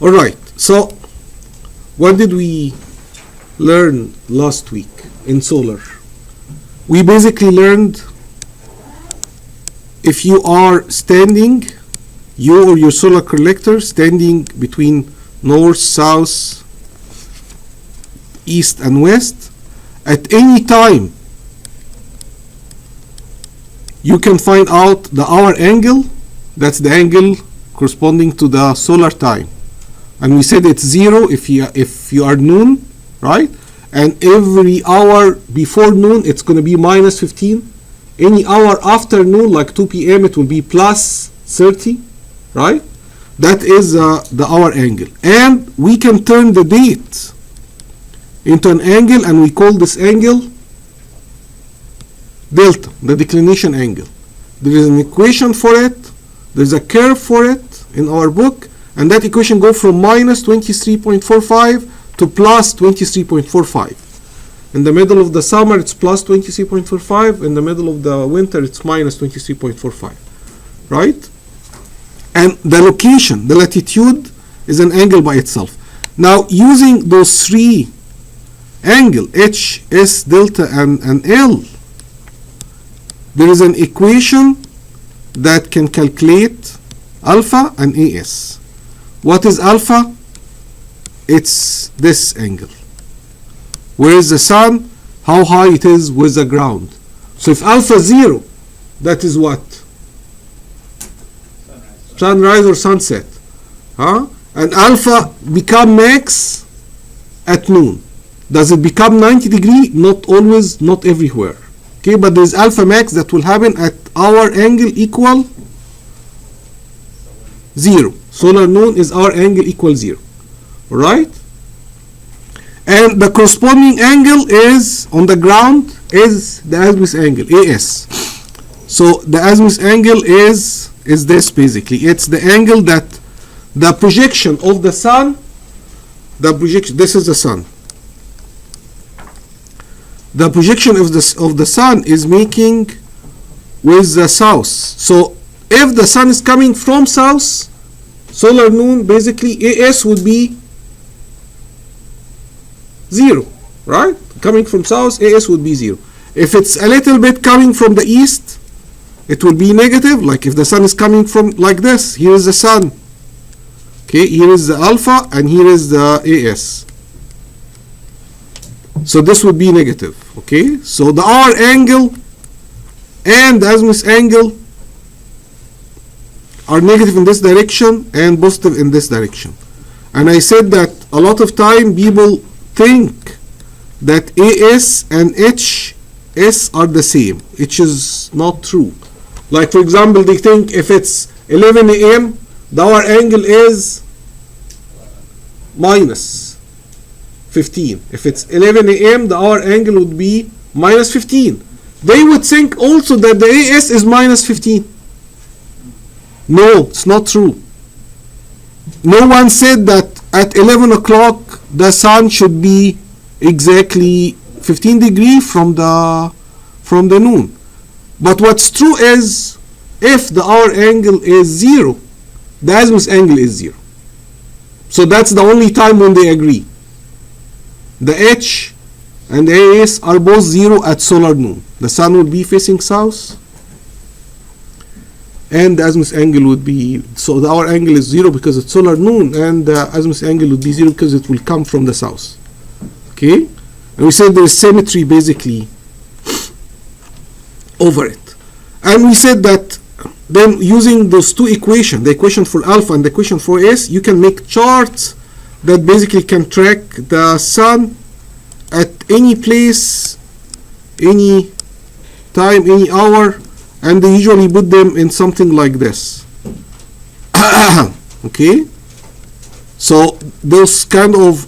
Alright, so what did we learn last week in solar? We basically learned if you are standing, you or your solar collector standing between north, south, east and west, at any time you can find out the hour angle. That's the angle corresponding to the solar time, and we said it's 0 if you are noon, right? And every hour before noon it's going to be minus 15. Any hour after noon, like 2 p.m., it will be plus 30, right? That is the hour angle. And we can turn the date into an angle, and we call this angle delta, the declination angle. There is an equation for it, there's a curve for it in our book, and that equation goes from minus 23.45 to plus 23.45. In the middle of the summer it's plus 23.45, in the middle of the winter it's minus 23.45, right? And the location, the latitude, is an angle by itself. Now, using those three angles, H, S, delta, and L, there is an equation that can calculate alpha and AS. What is alpha? It's this angle. Where is the sun? How high it is with the ground. So if alpha 0, that is what? Sunrise or sunset. Huh? And alpha become max at noon. Does it become 90 degree? Not always, not everywhere. Okay, but there's alpha max that will happen at our angle equal 0. Solar noon is our angle equal 0. Alright? And the corresponding angle is on the ground is the azimuth angle, AS. So the azimuth angle is this basically. It's the angle that the projection of the sun, this is the sun. The projection of the sun is making with the south. So if the sun is coming from south, solar noon, basically AS would be 0, right? Coming from south, AS would be 0. If it's a little bit coming from the east, it will be negative. Like if the sun is coming from like this, here is the sun. Okay, here is the alpha and here is the AS. So this would be negative. Okay, so the hour angle and the azimuth angle are negative in this direction and positive in this direction. And I said that a lot of time people think that AS and HS are the same, which is not true. Like for example, they think if it's 11 a.m. the hour angle is minus 15. If it's 11 a.m. the hour angle would be minus 15. They would think also that the AS is minus 15. No, it's not true. No one said that at 11 o'clock the sun should be exactly 15 degrees from the noon. But what's true is if the hour angle is 0, the azimuth angle is 0. So that's the only time when they agree. The H and the AS are both 0 at solar noon. The sun would be facing south and the azimuth angle would be, so the hour angle is 0 because it's solar noon, and the azimuth angle would be 0 because it will come from the south. Okay, and we said there is symmetry basically over it. And we said that then using those two equations, the equation for alpha and the equation for S, you can make charts that basically can track the sun at any place, any time, any hour, and they usually put them in something like this. Okay, so those kind of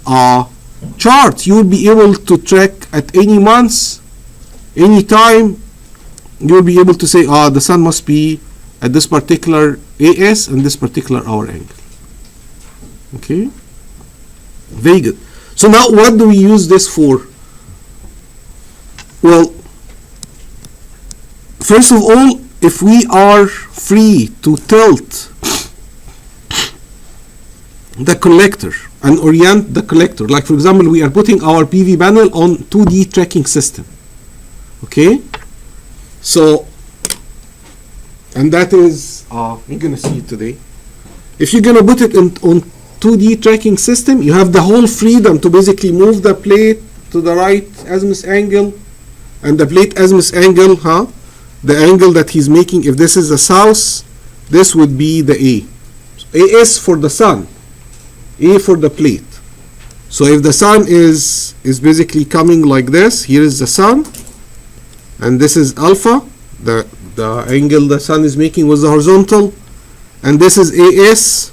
charts you will be able to track at any month, any time. You will be able to say, the sun must be at this particular AS and this particular hour angle. Okay, very good. So now what do we use this for? Well, first of all, if we are free to tilt the collector and orient the collector. Like for example, we are putting our PV panel on 2D tracking system. Okay, so, and that is you're gonna see it today. If you're gonna put it on 2D tracking system, you have the whole freedom to basically move the plate to the right azimuth angle, and the plate azimuth angle, the angle that he's making, if this is the south, this would be the A. A is for the sun, A for the plate. So if the sun is basically coming like this, here is the sun, and this is alpha, the angle the sun is making with the horizontal, and this is AS,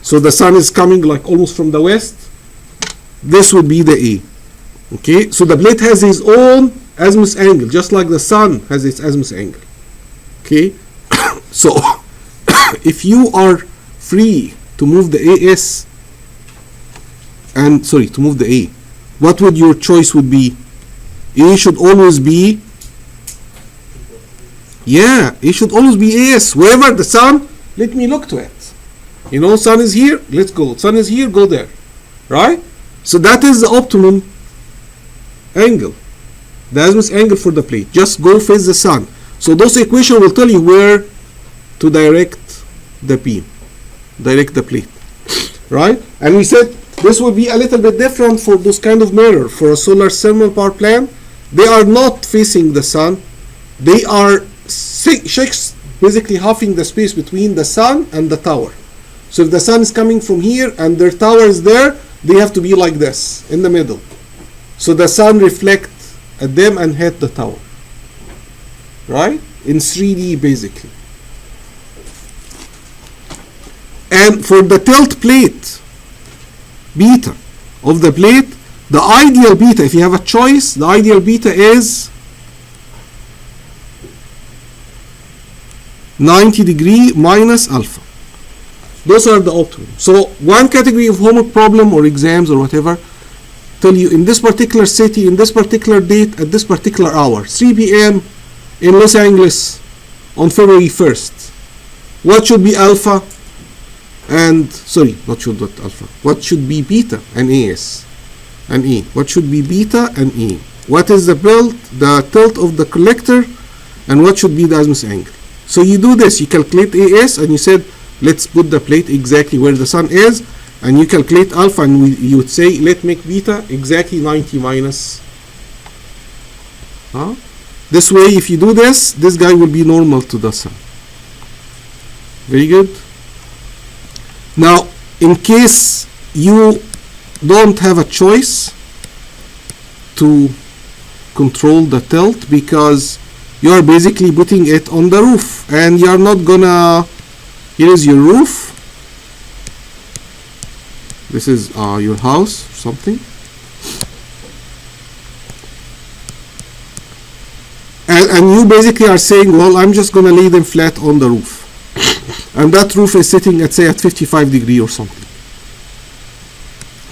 so the sun is coming like almost from the west, this would be the A. Okay, so the plate has its own azimuth angle, just like the sun has its azimuth angle. Okay, so if you are free to move the AS, and sorry, to move the A, what would your choice would be? A should always be, yeah, it should always be AS. Wherever the sun, let me look to it. You know, sun is here, let's go. Sun is here, go there. Right? So that is the optimum angle, the azimuth angle for the plate. Just go face the sun. So those equations will tell you where to direct the beam, direct the plate. Right? And we said this will be a little bit different for those kind of mirror. For a solar thermal power plant, they are not facing the sun. They are basically halving the space between the sun and the tower. So if the sun is coming from here and their tower is there, they have to be like this in the middle. So the sun reflects at them and hit the tower. Right? In 3D basically. And for the tilt plate, beta of the plate, the ideal beta, if you have a choice, the ideal beta is 90 degree minus alpha. Those are the optimum. So one category of homework problem or exams or whatever tell you in this particular city, in this particular date, at this particular hour, 3 p.m. in Los Angeles on February 1st, what should be alpha and, sorry, not should not alpha, what should be beta and AS and E? What should be beta and E? What is the tilt of the collector, and what should be the azimuth angle? So you do this, you calculate AS, and you said, let's put the plate exactly where the sun is, and you calculate alpha, and you would say, let's make beta exactly 90 minus. This way, if you do this guy will be normal to the sun. Very good. Now, in case you don't have a choice to control the tilt, because you are basically putting it on the roof, and you are not gonna, here is your roof, this is your house or something, and you basically are saying, well, I'm just gonna lay them flat on the roof, and that roof is sitting at, say, at 55 degree or something.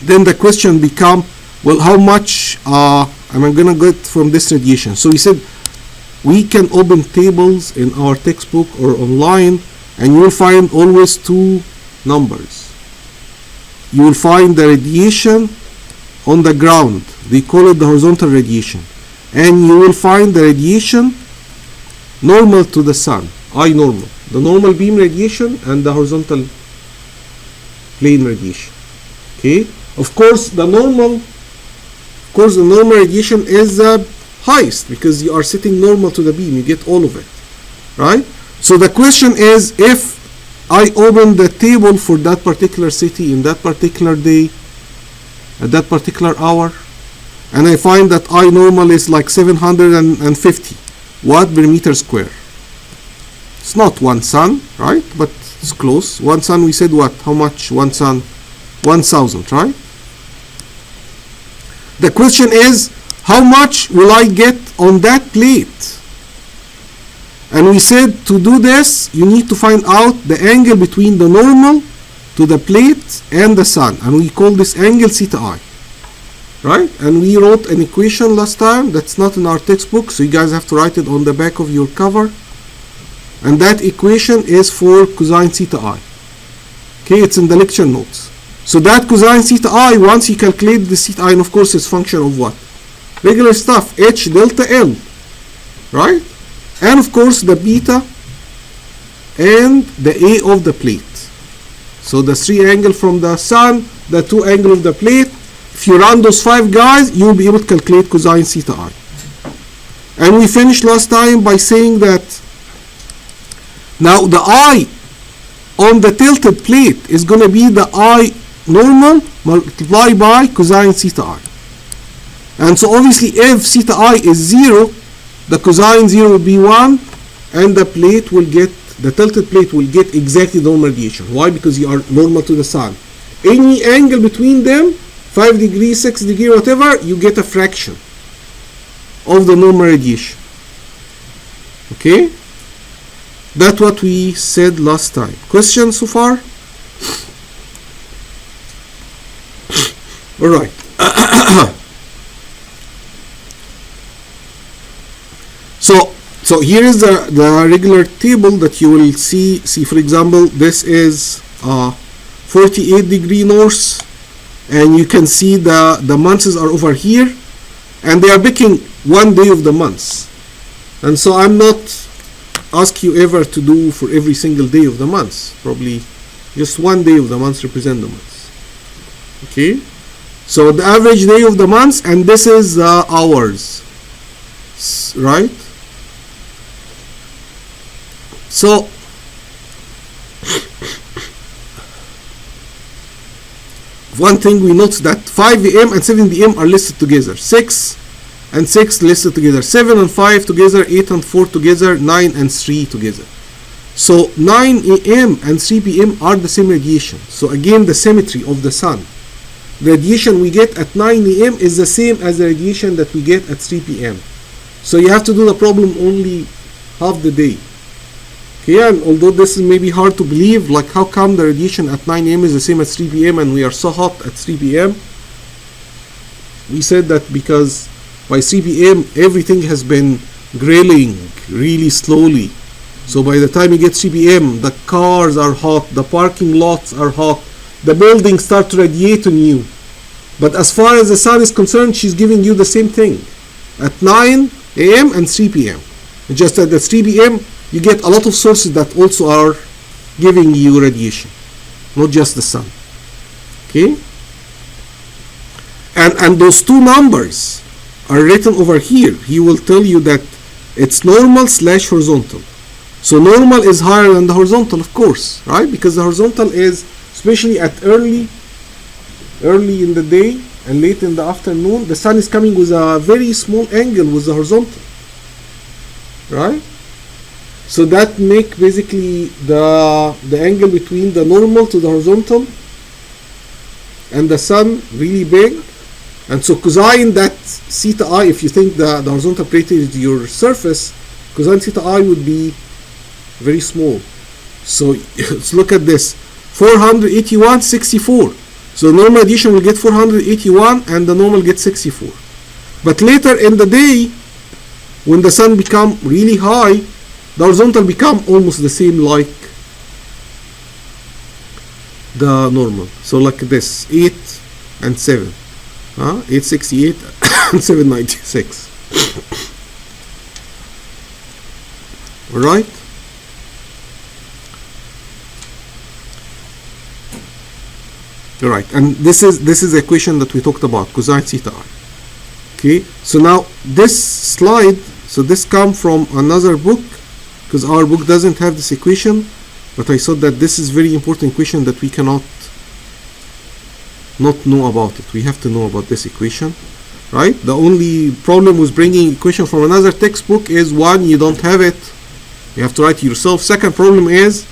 Then the question become, well, how much am I gonna get from this radiation? So we said we can open tables in our textbook or online, and you will find always two numbers. You will find the radiation on the ground, they call it the horizontal radiation, and you will find the radiation normal to the sun, I normal, the normal beam radiation and the horizontal plane radiation. Okay, of course the normal radiation is the highest, because you are sitting normal to the beam, you get all of it, right? So the question is, if I open the table for that particular city in that particular day at that particular hour, and I find that I normal is like 750 watt per meter square. It's not one sun, right? But it's close. One sun, we said what? How much? One sun? 1000, right? The question is, how much will I get on that plate? And we said to do this, you need to find out the angle between the normal to the plate and the sun. And we call this angle theta I. Right? And we wrote an equation last time that's not in our textbook, so you guys have to write it on the back of your cover. And that equation is for cosine theta I. Okay, it's in the lecture notes. So that cosine theta I, once you calculate the theta I, and of course it's function of what? Regular stuff, H delta L, right? And of course the beta and the A of the plate. So the 3 angle from the sun, the 2 angle of the plate. If you run those 5 guys, you'll be able to calculate cosine theta I. And we finished last time by saying that now the I on the tilted plate is going to be the I normal multiplied by cosine theta I. And so obviously if theta I is 0, the cosine 0 will be 1, and the plate will get, the tilted plate will get exactly the normal radiation. Why? Because you are normal to the sun. Any angle between them, 5 degrees, 6 degrees, whatever, you get a fraction of the normal radiation. Okay? That's what we said last time. Questions so far? Alright. So here is the regular table that you will see. See, for example, this is 48 degree north, and you can see the months are over here, and they are picking one day of the month. And so I'm not ask you ever to do for every single day of the month. Probably just one day of the month represent the month. Okay, so the average day of the month, and this is the hours, right? So one thing we notice that 5 a.m. and 7 p.m. are listed together. 6 and 6 listed together. 7 and 5 together. 8 and 4 together. 9 and 3 together. So 9 a.m. and 3 p.m. are the same radiation. So again, the symmetry of the sun. The radiation we get at 9 a.m. is the same as the radiation that we get at 3 p.m. So you have to do the problem only half the day. Okay, and although this is maybe hard to believe, like how come the radiation at 9 a.m. is the same as 3 p.m. and we are so hot at 3 p.m. We said that because by 3 p.m. everything has been grilling really slowly. So by the time you get 3 p.m. the cars are hot, the parking lots are hot, the buildings start to radiate on you. But as far as the sun is concerned, she's giving you the same thing at 9 a.m. and 3 p.m. Just at the 3 p.m. you get a lot of sources that also are giving you radiation, not just the sun. Okay? And those two numbers are written over here. He will tell you that it's normal / horizontal. So normal is higher than the horizontal, of course, right? Because the horizontal is, especially at early in the day and late in the afternoon, the sun is coming with a very small angle with the horizontal, right? So that make basically the angle between the normal to the horizontal and the sun really big. And so cosine that theta I, if you think the horizontal plate is your surface, cosine theta I would be very small. So let's look at this. 481, 64. So normal radiation will get 481 and the normal gets 64. But later in the day, when the sun become really high, the horizontal become almost the same like the normal. So like this, 8 and 7. 868 and 796. Alright? Alright, and this is the equation that we talked about, cosine theta I. Okay, so now this slide, so this come from another book, because our book doesn't have this equation, but I thought that this is very important equation that we cannot not know about it. We have to know about this equation, right? The only problem with bringing equation from another textbook is, one, you don't have it, you have to write it yourself. Second problem is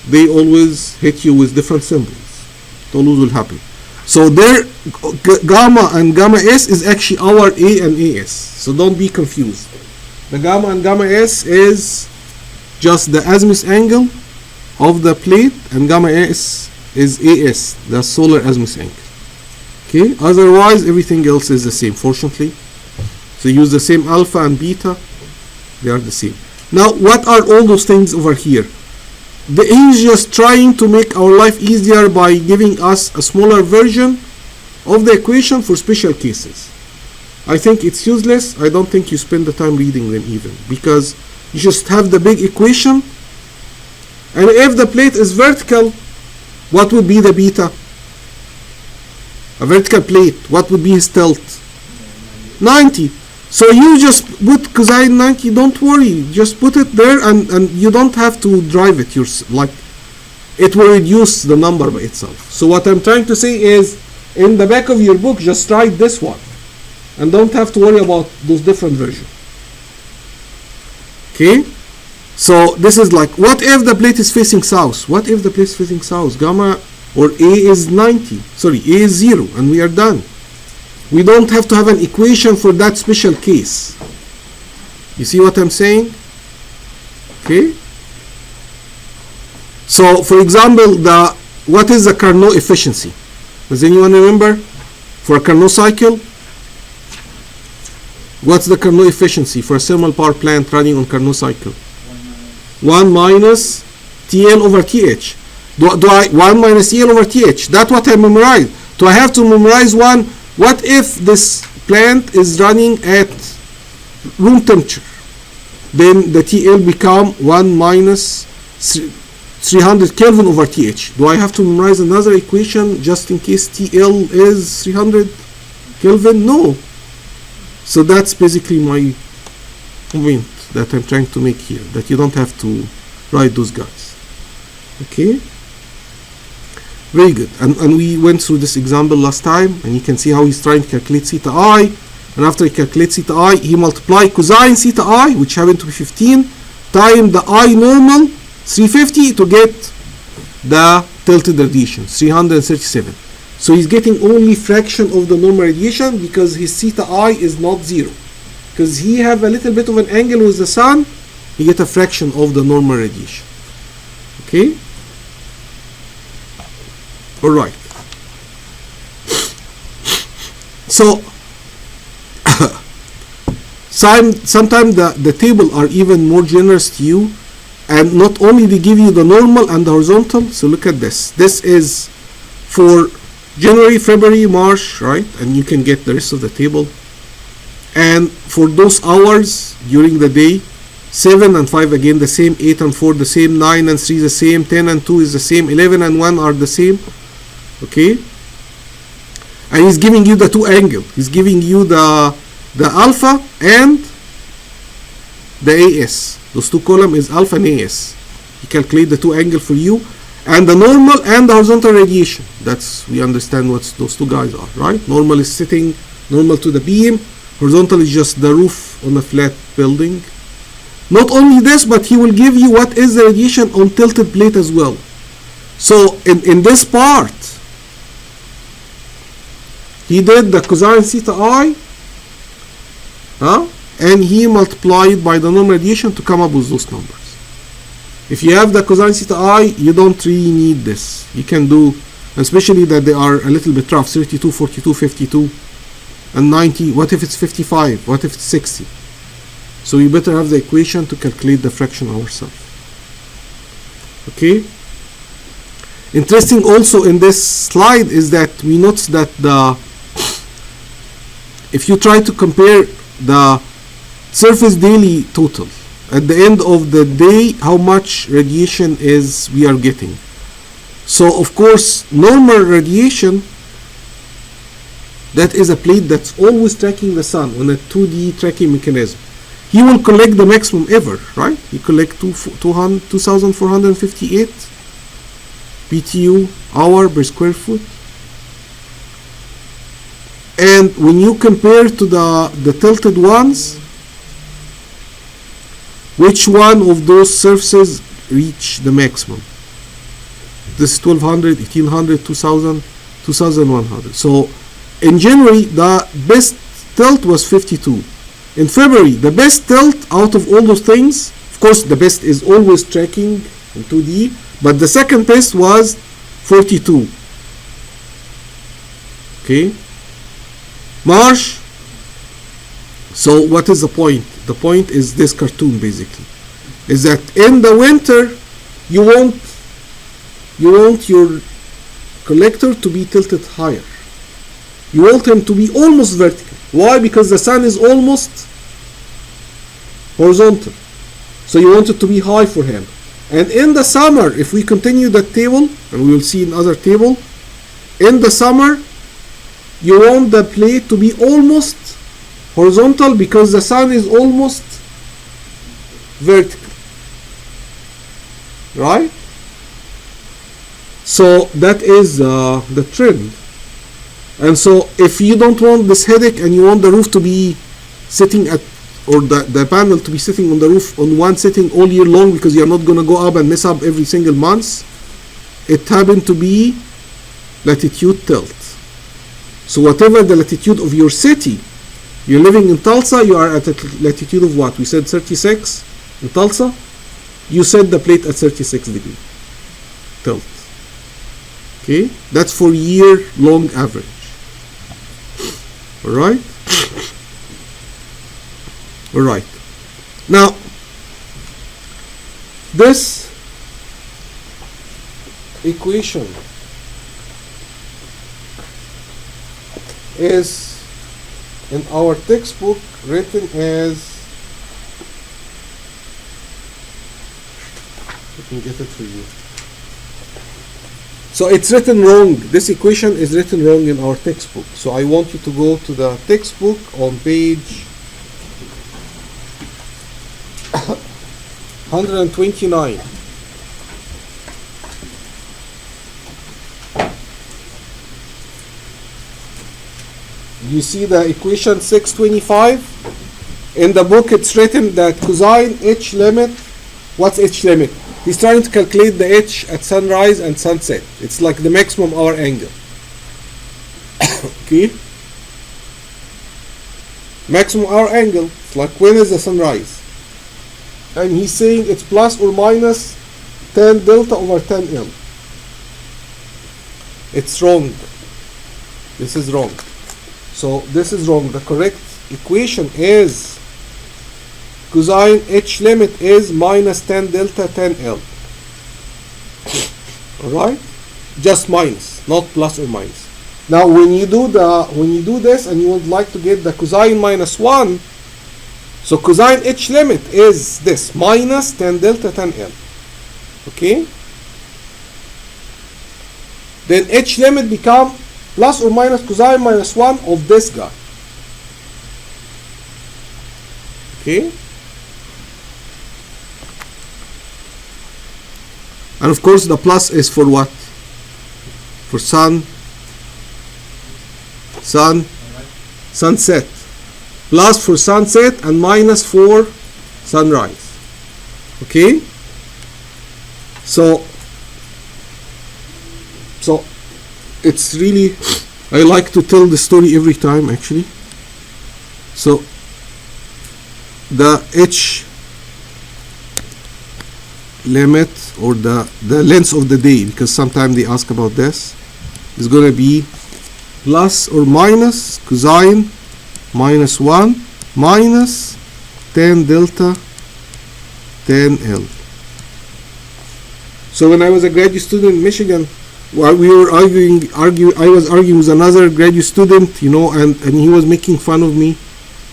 they always hit you with different symbols. It always will happen. So their gamma and gamma S is actually our A and AS, so don't be confused. The gamma and gamma S is just the azimuth angle of the plate, and gamma S is AS, the solar azimuth angle. Okay, otherwise everything else is the same, fortunately. So use the same alpha and beta, they are the same. Now what are all those things over here? he's just trying to make our life easier by giving us a smaller version of the equation for special cases. I think it's useless. I don't think you spend the time reading them even, because you just have the big equation, and if the plate is vertical, what would be the beta? A vertical plate, what would be his tilt? 90. So you just put cosine 90, don't worry, just put it there, and you don't have to drive it. Like, it will reduce the number by itself. So what I'm trying to say is, in the back of your book, just write this one, and don't have to worry about those different versions. Okay? So this is like, what if the plate is facing south? What if the plate is facing south? Gamma or A is 90. Sorry, A is 0, and we are done. We don't have to have an equation for that special case. You see what I'm saying? Okay? So, for example, what is the Carnot efficiency? Does anyone remember? For a Carnot cycle, what's the Carnot efficiency for a thermal power plant running on Carnot cycle? 1 minus TL over TH. Do I 1 minus TL over TH? That's what I memorized. Do I have to memorize one? What if this plant is running at room temperature? Then the TL become 1 minus 300 Kelvin over TH. Do I have to memorize another equation just in case TL is 300 Kelvin? No. So that's basically my point that I'm trying to make here, that you don't have to write those guys. Okay? Very good. And we went through this example last time, and you can see how he's trying to calculate theta I, and after he calculates theta I, he multiplies cosine theta I, which happened to be 15, times the I normal, 350, to get the tilted radiation, 337. So he's getting only fraction of the normal radiation because his theta I is not 0. Because he have a little bit of an angle with the sun, he get a fraction of the normal radiation. Okay? Alright. So sometimes the table are even more generous to you, and not only they give you the normal and the horizontal. So look at this. This is for January, February, March, right? And you can get the rest of the table. And for those hours during the day, 7 and 5 again the same, 8 and 4 the same, 9 and 3 the same, 10 and 2 is the same, 11 and 1 are the same. Okay? And he's giving you the two angle. He's giving you the alpha and the AS. Those two column is alpha and AS. He calculate the two angle for you, and the normal and the horizontal radiation. That's, we understand what those two guys are, right? Normal is sitting normal to the beam. Horizontal is just the roof on a flat building. Not only this, but he will give you what is the radiation on tilted plate as well. So in this part, he did the cosine theta I, and he multiplied by the normal radiation to come up with those numbers. If you have the cosine theta I, you don't really need this. You can do, especially that they are a little bit rough, 32, 42, 52, and 90. What if it's 55? What if it's 60? So we better have the equation to calculate the fraction ourselves. Okay? Interesting also in this slide is that we notice that if you try to compare the surface daily total at the end of the day, how much radiation is we are getting. So of course normal radiation, that is a plate that's always tracking the sun on a 2D tracking mechanism. He will collect the maximum ever, right? He collect 2,458 BTU hour per square foot. And when you compare to the tilted ones, which one of those surfaces reach the maximum? This is 1200, 1800, 2000, 2100. So in January, the best tilt was 52. In February, the best tilt out of all those things, of course the best is always tracking in 2D, but the second best was 42. Okay? March. So what is the point? The point is this cartoon basically. Is that in the winter, you want your collector to be tilted higher. You want him to be almost vertical. Why? Because the sun is almost horizontal. So you want it to be high for him. And in the summer, if we continue that table, and we will see in other table, in the summer, you want the plate to be almost horizontal because the sun is almost vertical. Right? So that is the trend. And so if you don't want this headache and you want the roof to be sitting at, or the panel to be sitting on the roof on one sitting all year long because you're not going to go up and mess up every single month, it happened to be latitude tilt. So whatever the latitude of your city, you're living in Tulsa, you are at a latitude of what? We said 36 in Tulsa. You set the plate at 36 degree tilt. Okay, that's for year long average. All right. All right. Now, this equation is in our textbook written as, let me get it for you. So it's written wrong. This equation is written wrong in our textbook. So I want you to go to the textbook on page 129. You see the equation 625? In the book it's written that cosine h limit. What's h limit? He's trying to calculate the h at sunrise and sunset. It's like the maximum hour angle. Okay? Maximum hour angle. It's like when is the sunrise? And he's saying it's plus or minus 10 delta over 10 L. It's wrong. This is wrong. So this is wrong. The correct equation is cosine h limit is minus 10 delta 10 L. Alright? Just minus, not plus or minus. Now when you do this and you would like to get the cosine minus 1, so cosine h limit is this, minus 10 delta 10 L. Okay? Then h limit become plus or minus cosine minus 1 of this guy. Okay? And of course the plus is for what? For sunset. Plus for sunset and minus for sunrise. Okay? So it's really, I like to tell the story every time actually. So the h limit or the length of the day, because sometimes they ask about this, is going to be plus or minus cosine minus 1 minus 10 delta 10 L. So when I was a graduate student in Michigan, while we were I was arguing with another graduate student, you know, and he was making fun of me,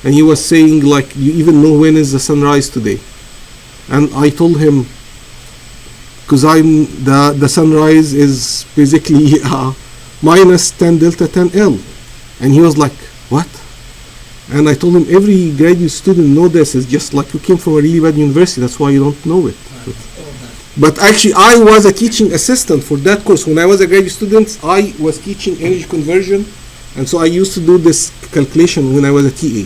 and he was saying like, you even know when is the sunrise today? And I told him, cosine the sunrise is basically minus 10 delta 10 L. And he was like, what? And I told him every graduate student know this. It's just like you came from a really bad university, that's why you don't know it. But actually I was a teaching assistant for that course. When I was a graduate student, I was teaching energy conversion, and so I used to do this calculation when I was a TA.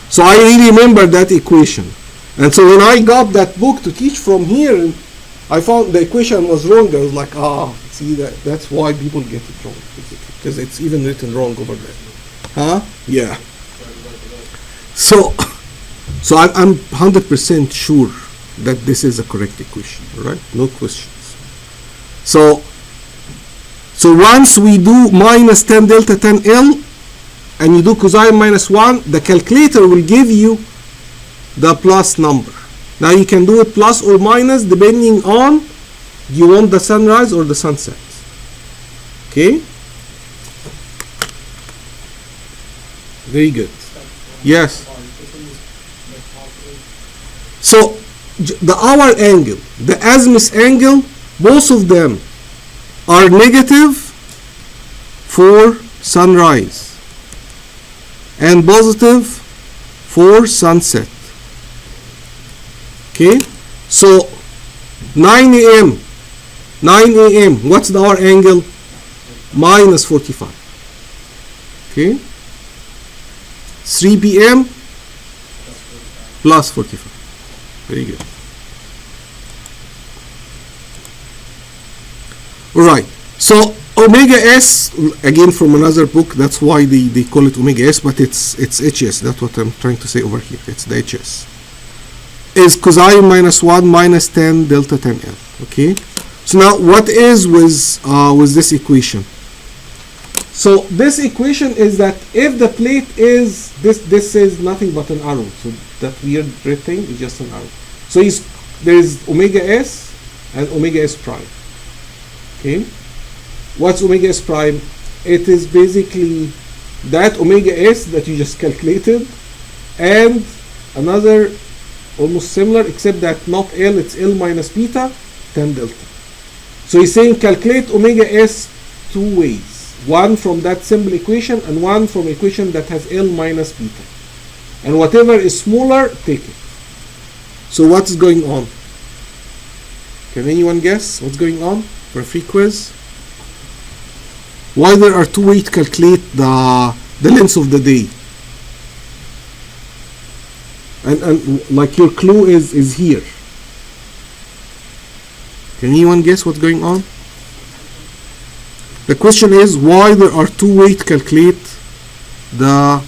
So I really remember that equation. And so when I got that book to teach from here, I found the equation was wrong. I was like, see, that's why people get it wrong, because it's even written wrong over there. Huh? Yeah. So I'm 100% sure that this is a correct equation, right? No questions. So once we do minus 10 delta 10 L and you do cosine minus 1, the calculator will give you the plus number. Now you can do it plus or minus depending on Do you want the sunrise or the sunset? Okay. Very good. Yes. So the hour angle, the azimuth angle, both of them are negative for sunrise and positive for sunset. Okay, so 9 a.m. 9 a.m. What's the hour angle? Minus 45. Okay. 3 p.m. plus 45. Very good. All right. So omega s, again from another book, that's why they call it omega s, but it's HS. That's what I'm trying to say over here. It's the HS. Is cosine minus 1 minus 10 delta 10L. Okay. So now what is with this equation? So this equation is that if the plate is this is nothing but an arrow. So that weird red thing is just an arrow. So there is omega s and omega s prime. Okay. What's omega s prime? It is basically that omega s that you just calculated and another almost similar, except that not L, it's L minus beta 10 delta. So he's saying calculate omega s two ways. One from that simple equation and one from equation that has L minus beta. And whatever is smaller, take it. So what's going on? Can anyone guess what's going on for a free quiz? Why there are two ways to calculate the length of the day? And like your clue is here. Can anyone guess what's going on? The question is why there are two ways to calculate the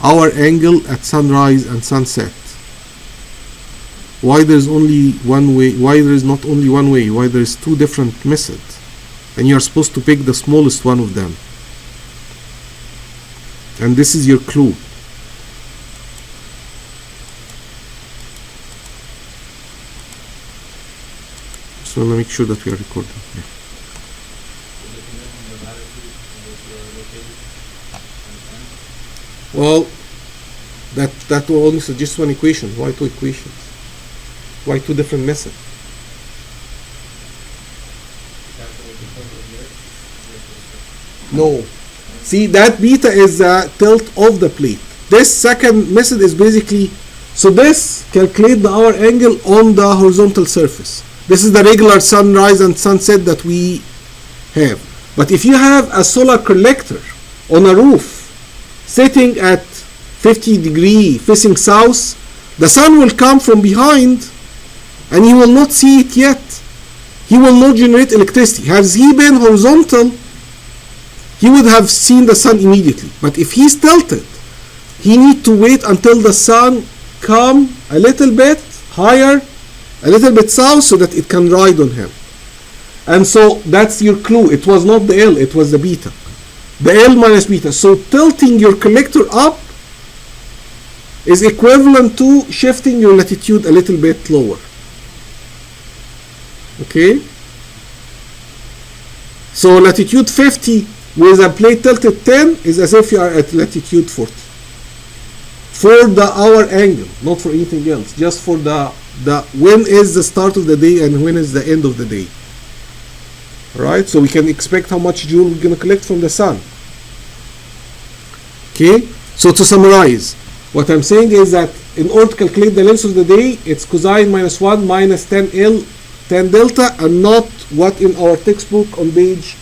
hour angle at sunrise and sunset. Why there's only one way? Why there is not only one way? Why there is two different methods? And you're supposed to pick the smallest one of them. And this is your clue. So let me make sure that we are recording. Yeah. Well, that will only suggest one equation. Why two equations? Why two different methods? No. See, that beta is the tilt of the plate. This second method is basically, so this calculate the hour angle on the horizontal surface. This is the regular sunrise and sunset that we have. But if you have a solar collector on a roof sitting at 50 degree facing south, the sun will come from behind and he will not see it yet. He will not generate electricity. Has he been horizontal, he would have seen the sun immediately. But if he's tilted, he need to wait until the sun come a little bit higher, a little bit south, so that it can ride on him. And so that's your clue. It was not the L, it was the beta. The L minus beta. So tilting your collector up is equivalent to shifting your latitude a little bit lower. Okay? So latitude 50 with a plate tilted 10 is as if you are at latitude 40. For the hour angle, not for anything else. Just for the when is the start of the day and when is the end of the day. Right? So we can expect how much joule we're going to collect from the sun. Okay? So to summarize, what I'm saying is that in order to calculate the length of the day, it's cosine minus 1 minus 10L 10 delta, and not what in our textbook on page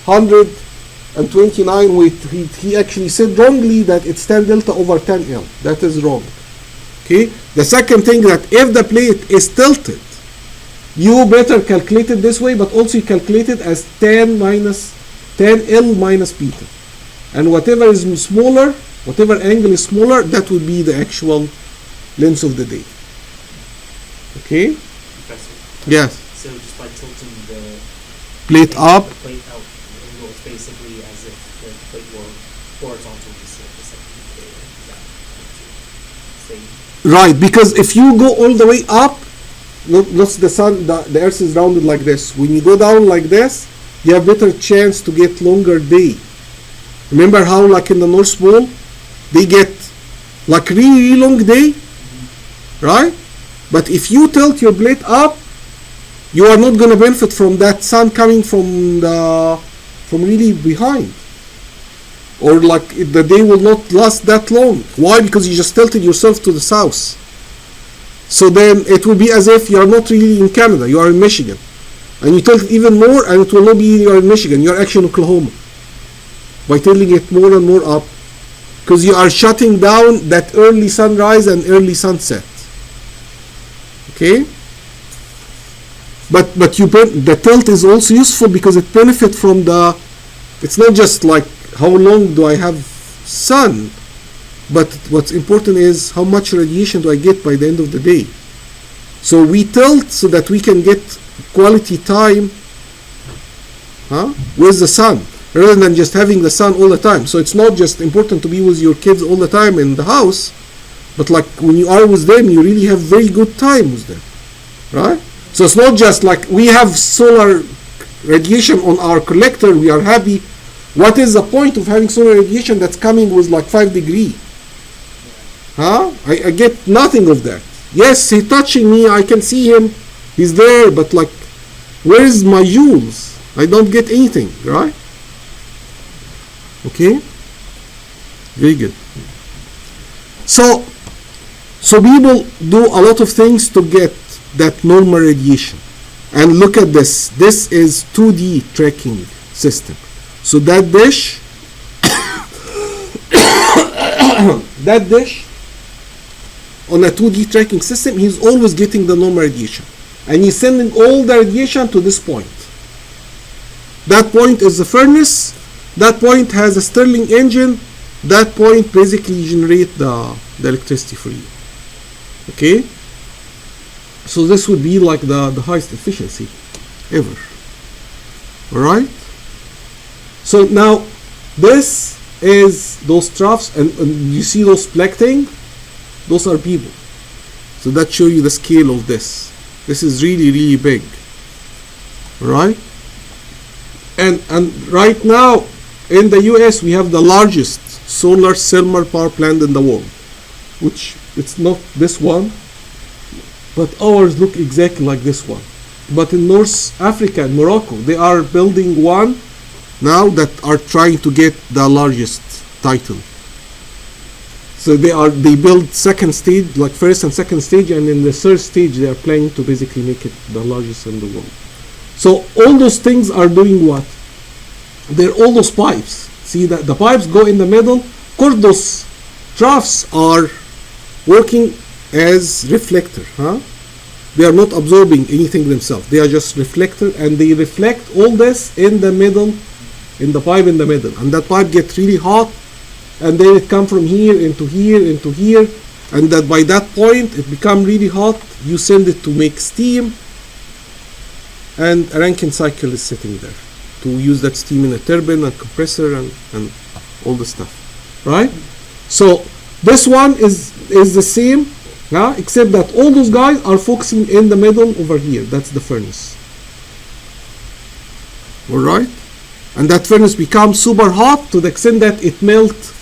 129 with he actually said wrongly that it's 10 delta over 10L. That is wrong. Okay? The second thing, that if the plate is tilted, you better calculate it this way, but also you calculate it as 10 minus 10L minus beta. And whatever is smaller, whatever angle is smaller, that would be the actual length of the day. Okay? Professor. Yes. So just by tilting the Plate up. the plate out, it's basically as if the plate were horizontal to the surface of the equator. Is that what you're saying? Right, because if you go all the way up, not the sun, the earth is rounded like this. When you go down like this, you have better chance to get longer day. Remember how like in the North Pole, they get like really long day, right? But if you tilt your plate up, you are not going to benefit from that sun coming from really behind. Or like the day will not last that long. Why? Because you just tilted yourself to the south. So then it will be as if you are not really in Canada, you are in Michigan. And you tilt it even more and it will not be you are in Michigan, you are actually in Oklahoma. By tilting it more and more up. Because you are shutting down that early sunrise and early sunset. Okay? But the tilt is also useful because it benefits from it's not just like how long do I have sun, but what's important is how much radiation do I get by the end of the day. So we tilt so that we can get quality time with the sun, rather than just having the sun all the time. So it's not just important to be with your kids all the time in the house, but like when you are with them, you really have very good time with them, right? So it's not just like we have solar radiation on our collector, we are happy. What is the point of having solar radiation that's coming with like 5 degrees? I get nothing of that. Yes, he's touching me, I can see him, he's there, but like, where is my joules? I don't get anything, right? Okay? Very good. So people do a lot of things to get that normal radiation. And look at this. This is 2D tracking system. So that dish, that dish on a 2D tracking system, he's always getting the normal radiation. And he's sending all the radiation to this point. That point is the furnace. That point has a Stirling engine. That point basically generates the electricity for you. Okay? So this would be like the highest efficiency ever. Alright? So now this is those troughs, and you see those plecting? Those are people. So that shows you the scale of this. This is really, really big. Right? And right now in the US we have the largest solar thermal power plant in the world, which it's not this one, but ours look exactly like this one. But in North Africa and Morocco, they are building one now that are trying to get the largest title. So they build second stage, like first and second stage, and in the third stage they are planning to basically make it the largest in the world. So all those things are doing what? They're all those pipes. See that the pipes go in the middle. Of course, those troughs are working as reflector. They are not absorbing anything themselves. They are just reflector, and they reflect all this in the middle, in the pipe in the middle. And that pipe gets really hot, and then it comes from here into here into here, and that by that point it becomes really hot. You send it to make steam, and a Rankine cycle is sitting there to use that steam in a turbine and compressor and all the stuff, right? So this one is the same, except that all those guys are focusing in the middle over here. That's the furnace. All right, and that furnace becomes super hot to the extent that it melts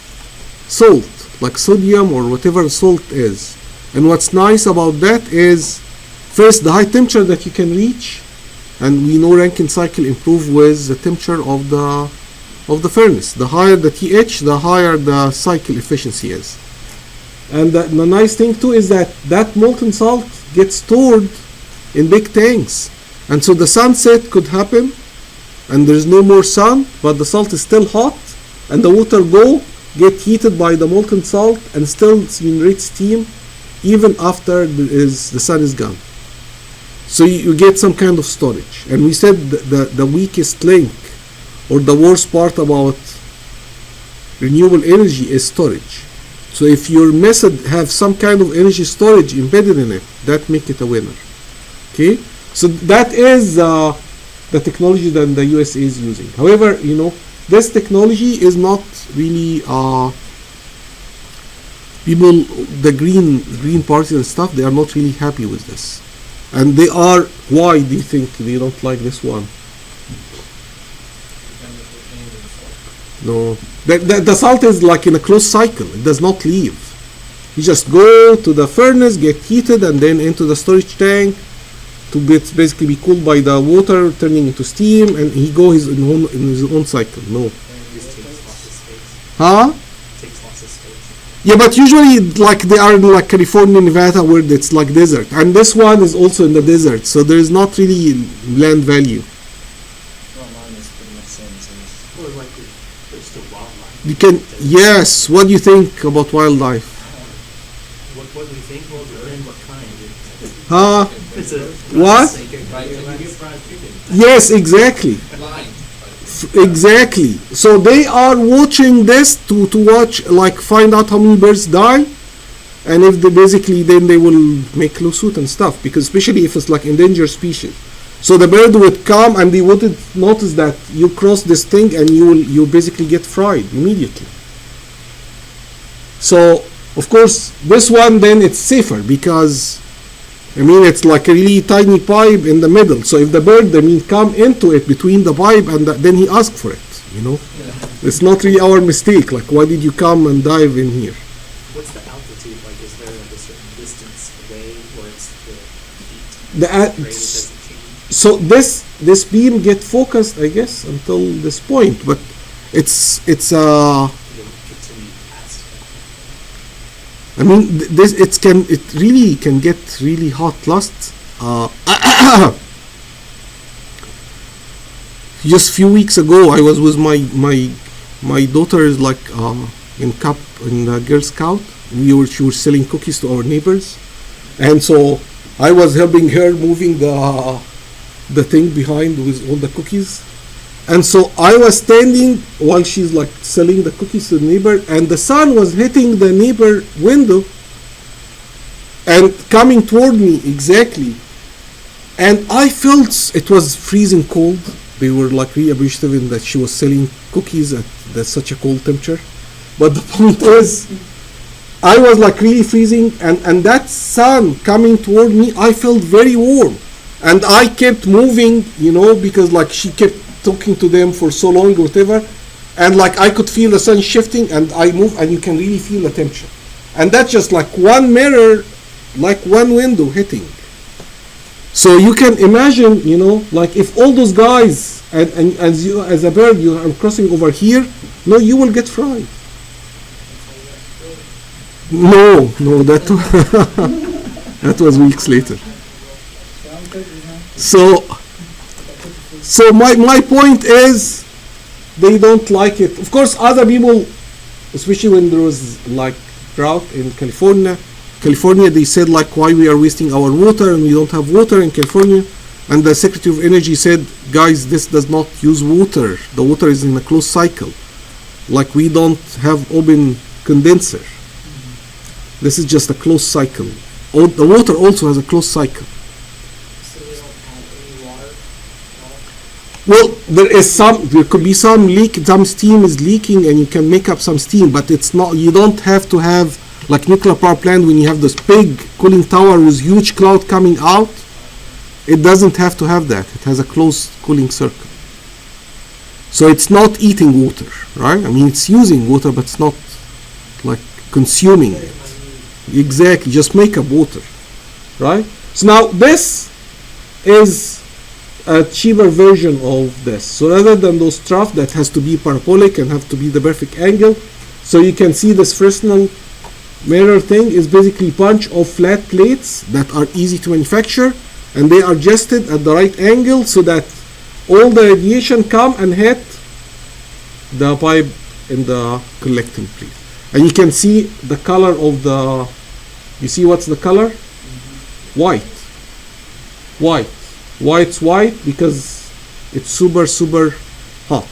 salt, like sodium or whatever salt is. And what's nice about that is, first, the high temperature that you can reach, and we know Rankine cycle improve with the temperature of the furnace. The higher the TH, the higher the cycle efficiency is. And the nice thing too is that molten salt gets stored in big tanks, and so the sunset could happen and there's no more sun, but the salt is still hot, and the water get heated by the molten salt and still generate steam even after the sun is gone. So you get some kind of storage. And we said the weakest link or the worst part about renewable energy is storage. So if your method have some kind of energy storage embedded in it, that make it a winner. Okay, so that is the technology that the USA is using. However, this technology is not really people, the green party and stuff, they are not really happy with this. And they are, why do you think they don't like this one? No, the salt is like in a closed cycle. It does not leave. You just go to the furnace, get heated, and then into the storage tank to basically be cooled by the water, turning into steam, and he goes in his own cycle. No. And this takes lots of space. Huh? Takes lots of space. Yeah, but usually like they are in like California, Nevada, where it's like desert, and this one is also in the desert, so there is not really land value. Well, mine is pretty much same as his. Or like there's still wildlife. You can, yes. What do you think about wildlife? What do we think? Well, depends what kind. Huh? It's a What? Fried chicken. Yes, exactly. Blind. Exactly. So they are watching this to watch, like, find out how many birds die, and if they basically, then they will make lawsuit and stuff, because especially if it's like endangered species. So the bird would come and they wouldn't notice that you cross this thing, and you basically get fried immediately. So of course this one, then it's safer, because I mean it's like a really tiny pipe in the middle. So if the bird, I mean, come into it between the pipe, and then he asks for it, you know. It's not really our mistake. Like, why did you come and dive in here? What's the altitude? Like, is there like a certain distance away where it's the heat The rate doesn't change? So this beam get focused, I guess, until this point, but it's You'll continue past it. I mean, it really can get really hot. Just few weeks ago, I was with my daughter's like in the Girl Scout. She was selling cookies to our neighbors, and so I was helping her moving the thing behind with all the cookies. And so I was standing while she's like selling the cookies to the neighbor, and the sun was hitting the neighbor window and coming toward me exactly. And I felt it was freezing cold. They were like really appreciative in that she was selling cookies at such a cold temperature. But the point is, I was like really freezing, and that sun coming toward me, I felt very warm. And I kept moving, you know, because like she kept talking to them for so long or whatever, and like I could feel the sun shifting, and I move, and you can really feel the temperature. And that's just like one mirror, like one window hitting. So you can imagine, you know, like if all those guys, and as a bird you are crossing over here, no, you will get fried. No, that that was weeks later. So my point is, they don't like it. Of course, other people, especially when there was like drought in California, they said like, why we are wasting our water, and we don't have water in California. And the Secretary of Energy said, guys, this does not use water. The water is in a closed cycle. Like, we don't have open condenser. This is just a closed cycle. The water also has a closed cycle. So they don't have any water at all? Well, there could be some leak, some steam is leaking, and you can make up some steam, but it's not, you don't have to have, like nuclear power plant, when you have this big cooling tower with huge cloud coming out, it doesn't have to have that. It has a closed cooling circle. So it's not eating water, right? I mean, it's using water, but it's not like consuming it. Exactly, just make up water, right? So now this is a cheaper version of this. So rather than those trough that has to be parabolic and have to be the perfect angle, so you can see this Fresnel mirror thing is basically a bunch of flat plates that are easy to manufacture, and they are adjusted at the right angle so that all the radiation come and hit the pipe in the collecting plate. And you can see the color of the, you see what's the color? White. White's white because it's super hot.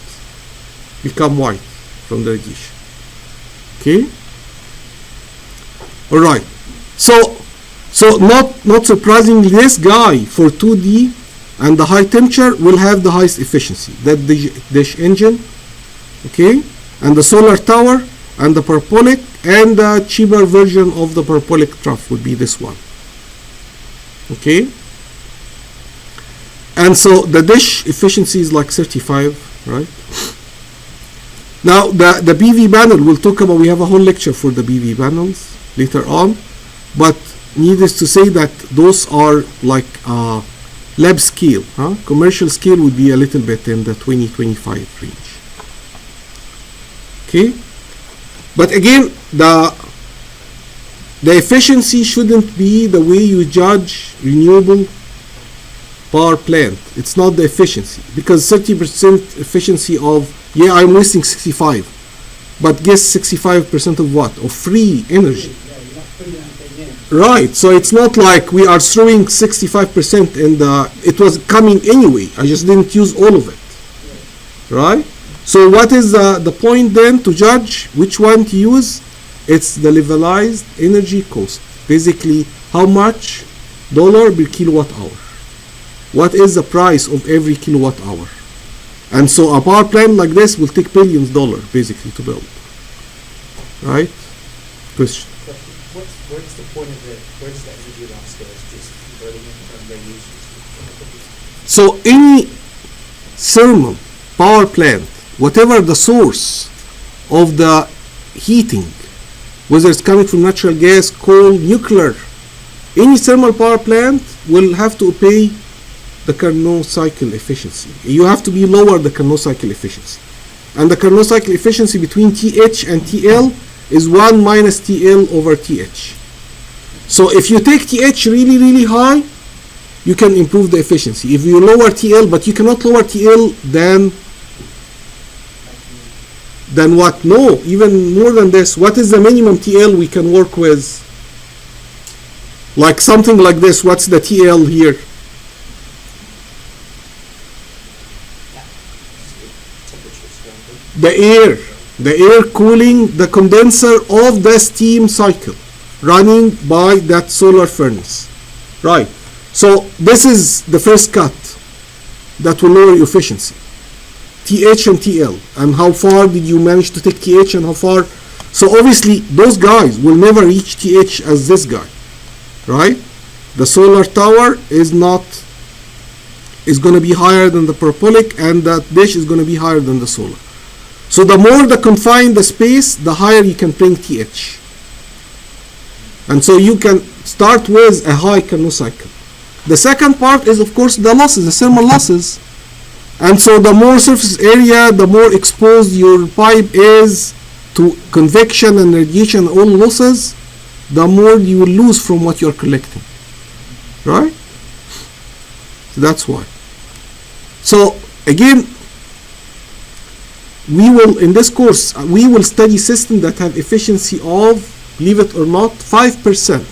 Become white from the radiation. Okay? Alright. So not surprisingly, this guy for 2D and the high temperature will have the highest efficiency. That dish engine, okay, and the solar tower and the parabolic, and the cheaper version of the parabolic trough would be this one. Okay, And so the dish efficiency is like 35, right? Now the PV panel, we'll talk about, we have a whole lecture for the PV panels later on, but needless to say that those are like lab scale, commercial scale would be a little bit in the 20-25 range. Okay, but again, the efficiency shouldn't be the way you judge renewable power plant. It's not the efficiency, because 30% efficiency of, yeah, I'm wasting 65, but guess 65% of what? Of free energy. Right, so it's not like we are throwing 65% in the, it was coming anyway, I just didn't use all of it, right? So what is the point then to judge which one to use? It's the levelized energy cost, basically how much dollar per kilowatt hour. What is the price of every kilowatt hour? And so a power plant like this will take billions of dollars basically to build, right? Question. Where's the point of it? Where's the energy loss go? It's just converting it from radiation to So any thermal power plant, whatever the source of the heating, whether it's coming from natural gas, coal, nuclear, any thermal power plant will have to pay the Carnot cycle efficiency. You have to be lower the Carnot cycle efficiency. And the Carnot cycle efficiency between TH and TL is 1 minus TL over TH. So if you take TH really, really high, you can improve the efficiency. If you lower TL, but you cannot lower TL, then what? No, even more than this. What is the minimum TL we can work with? Like something like this. What's the TL here? The air cooling the condenser of the steam cycle running by that solar furnace, right? So this is the first cut that will lower your efficiency, TH and TL. And how far did you manage to take TH and how far? So obviously those guys will never reach TH as this guy, right? The solar tower is going to be higher than the parabolic, and that dish is going to be higher than the solar. So the more the confined the space, the higher you can bring TH. And so you can start with a high Carnot cycle. The second part is, of course, the losses, the thermal losses. And so the more surface area, the more exposed your pipe is to convection and radiation, all losses, the more you will lose from what you're collecting. Right? So that's why. So again, we will, in this course, we will study systems that have efficiency of, believe it or not, 5%.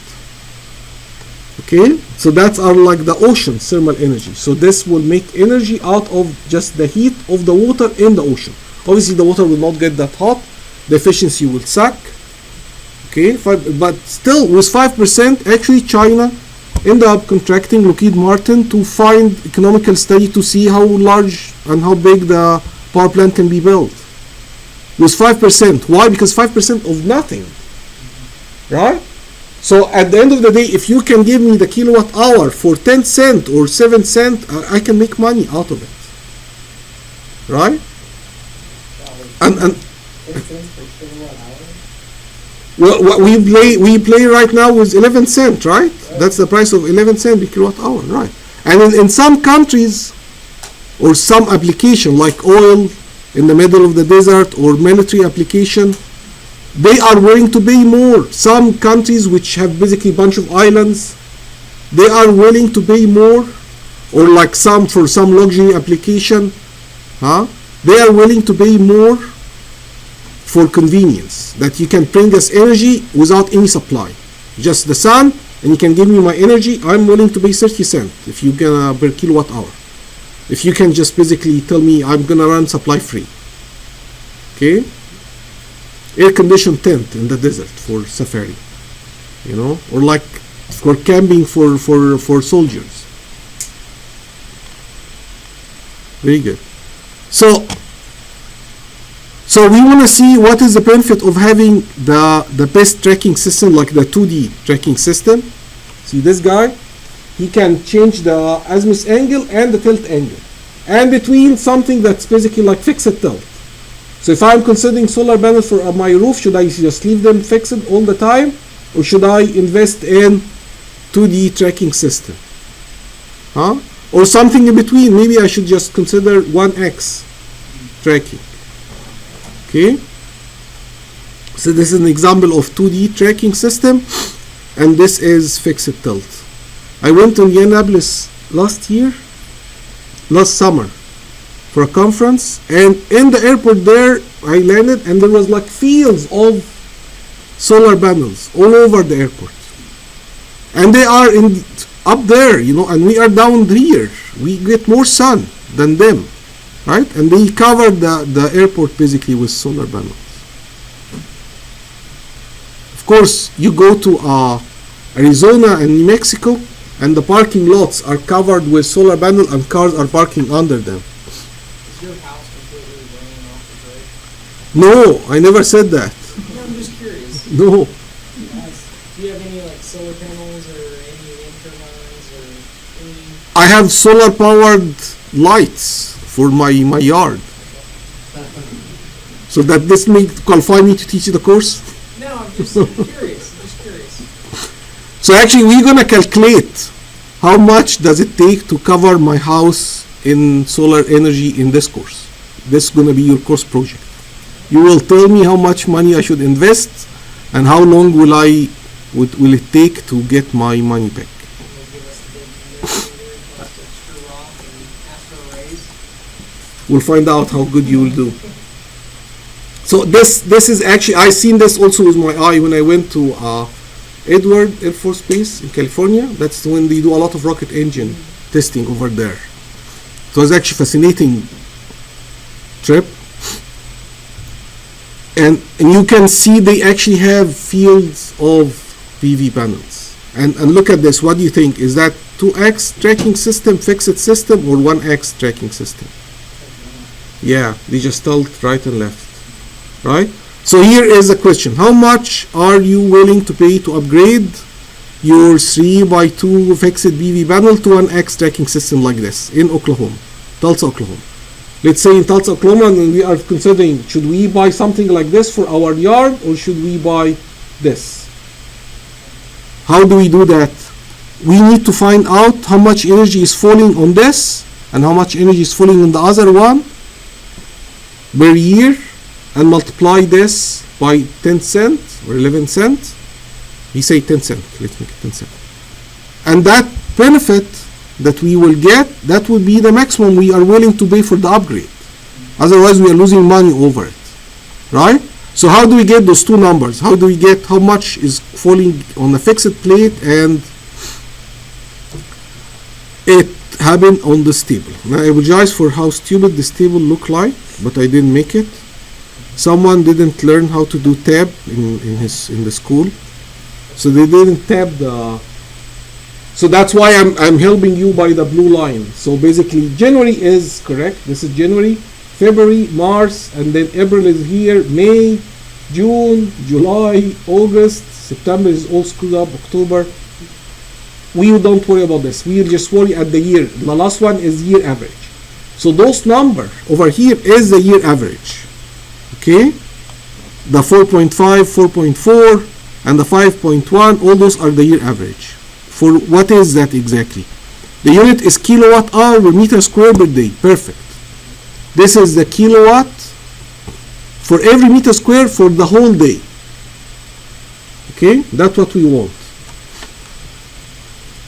Okay, so that's our like the ocean thermal energy. So this will make energy out of just the heat of the water in the ocean. Obviously the water will not get that hot, the efficiency will suck. Okay, but still with 5%, actually China ended up contracting Lockheed Martin to find economical study to see how large and how big the power plant can be built. With 5%. Why? Because 5% of nothing. Right? So at the end of the day, if you can give me the kilowatt hour for 10 cents or 7 cents, I can make money out of it. Right? And well, we play right now with 11 cents, right? That's the price of 11 cents per kilowatt hour, right? And in some countries or some application like oil in the middle of the desert or military application, they are willing to pay more. Some countries which have basically a bunch of islands, they are willing to pay more, or like some for some luxury application, they are willing to pay more for convenience, that you can bring us energy without any supply, just the sun, and you can give me my energy. I'm willing to pay 30 cents if you can per kilowatt hour. If you can just basically tell me I'm gonna run supply free. Okay, air conditioned tent in the desert for safari, you know, or like for camping for soldiers. Very good. So we want to see what is the benefit of having the best tracking system, like the 2D tracking system. See this guy? he can change the azimuth angle and the tilt angle, and between something that's basically like fixed tilt. So if I'm considering solar panel for my roof, should I just leave them fixed all the time, or should I invest in 2D tracking system? Huh? Or something in between. Maybe I should just consider 1x tracking. Okay? So this is an example of 2D tracking system, and this is fixed tilt. I went to Indianapolis last summer, for a conference, and in the airport there, I landed, and there was like fields of solar panels all over the airport. And they are up there, you know, and we are down here. We get more sun than them, right? And they covered the airport basically with solar panels. Of course, you go to Arizona and New Mexico, and the parking lots are covered with solar panel, and cars are parking under them. Is your house completely running off the grid? No, I never said that. No, I'm just curious. No. Do you have any like solar panels or any wind turbines or any? I have solar powered lights for my yard. So that this may qualify me to teach the course? No, I'm just curious. I'm just curious. So actually we're gonna calculate how much does it take to cover my house in solar energy in this course. This is gonna be your course project. You will tell me how much money I should invest and how long will it take to get my money back. Can they give us the millimeter plus extra rock and ask for a raise? We'll find out how good you will do. So this is actually, I seen this also with my eye when I went to Edward Air Force Base in California. That's when they do a lot of rocket engine testing over there. So it was actually fascinating trip. And you can see they actually have fields of PV panels. And look at this, what do you think? Is that 2x tracking system, fixed system, or 1x tracking system? Yeah, they just tilt right and left. Right? So here is a question. How much are you willing to pay to upgrade your 3x2 fixed PV panel to an X tracking system like this in Oklahoma, Tulsa, Oklahoma? Let's say in Tulsa, Oklahoma, and we are considering, should we buy something like this for our yard, or should we buy this? How do we do that? We need to find out how much energy is falling on this and how much energy is falling on the other one per year, and multiply this by 10 cents or 11 cents. We say 10 cents, let's make it 10 cents. And that benefit that we will get, that will be the maximum we are willing to pay for the upgrade. Otherwise we are losing money over it, right? So how do we get those two numbers? How do we get how much is falling on a fixed plate and it happened on this table? Now I apologize for how stupid this table looked like, but I didn't make it. Someone didn't learn how to do tab in the school, so they didn't tab the. So that's why I'm helping you by the blue line. So basically, January is correct. This is January, February, March, and then April is here. May, June, July, August, September is all screwed up. October. We don't worry about this. We'll just worry at the year. The last one is year average. So those number over here is the year average. Okay, the 4.5, 4.4, and the 5.1, all those are the year average. For what is that exactly? The unit is kilowatt hour per meter square per day. Perfect. This is the kilowatt for every meter square for the whole day. Okay, that's what we want.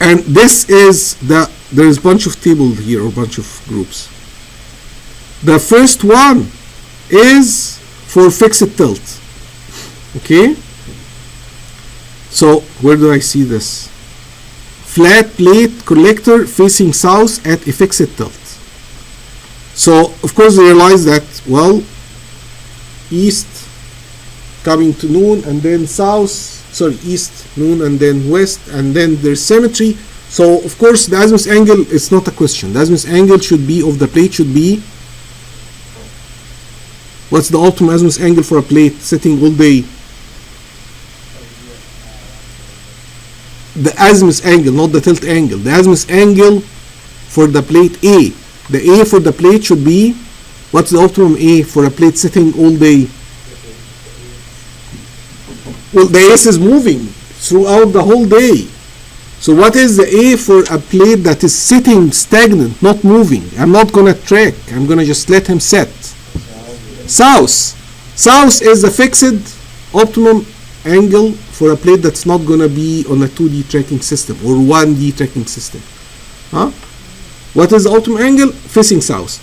And this is there is a bunch of tables here, or bunch of groups. The first one is for fixed tilt. Okay, so where do I see this? Flat plate collector facing south at a fixed tilt. So of course they realize that, well, east coming to noon, and then east, noon, and then west, and then there's symmetry. So of course the azimuth angle is not a question. The azimuth angle should be of the plate should be, what's the optimum azimuth angle for a plate sitting all day? the azimuth angle, not the tilt angle. The azimuth angle for the plate A. The A for the plate should be, what's the optimum A for a plate sitting all day? Well, the S is moving throughout the whole day. So what is the A for a plate that is sitting stagnant, not moving? I'm not going to track. I'm going to just let him set. South. South is a fixed optimum angle for a plate that's not going to be on a 2D tracking system or 1D tracking system. Huh? What is the optimum angle? Facing south.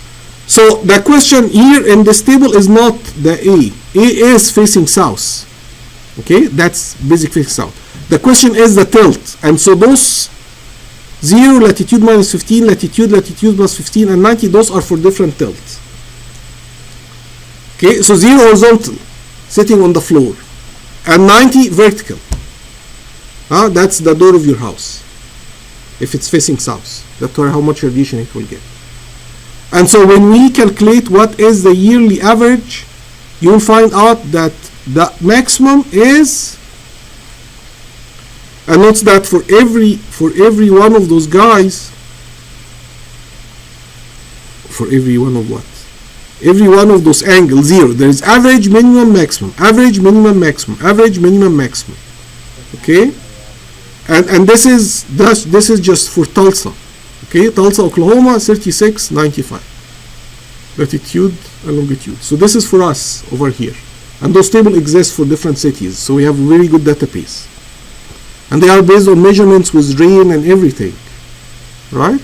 So the question here in this table is not the A. A is facing south. Okay, that's basic facing south. The question is the tilt. And so those 0, latitude minus 15, latitude plus 15, and 90, those are for different tilts. Okay, so 0 horizontal, sitting on the floor, and 90 vertical. That's the door of your house. If it's facing south, that's how much radiation it will get. And so when we calculate what is the yearly average, you'll find out that the maximum is, and note that for every one of those guys, for every one of what? Every one of those angles, 0. There is average, minimum, maximum, average, minimum, maximum, average, minimum, maximum. Okay, and this is just for Tulsa. Okay, Tulsa, Oklahoma, 3695 latitude and longitude. So this is for us over here, and those tables exist for different cities. So we have a very good database, and they are based on measurements with rain and everything, right?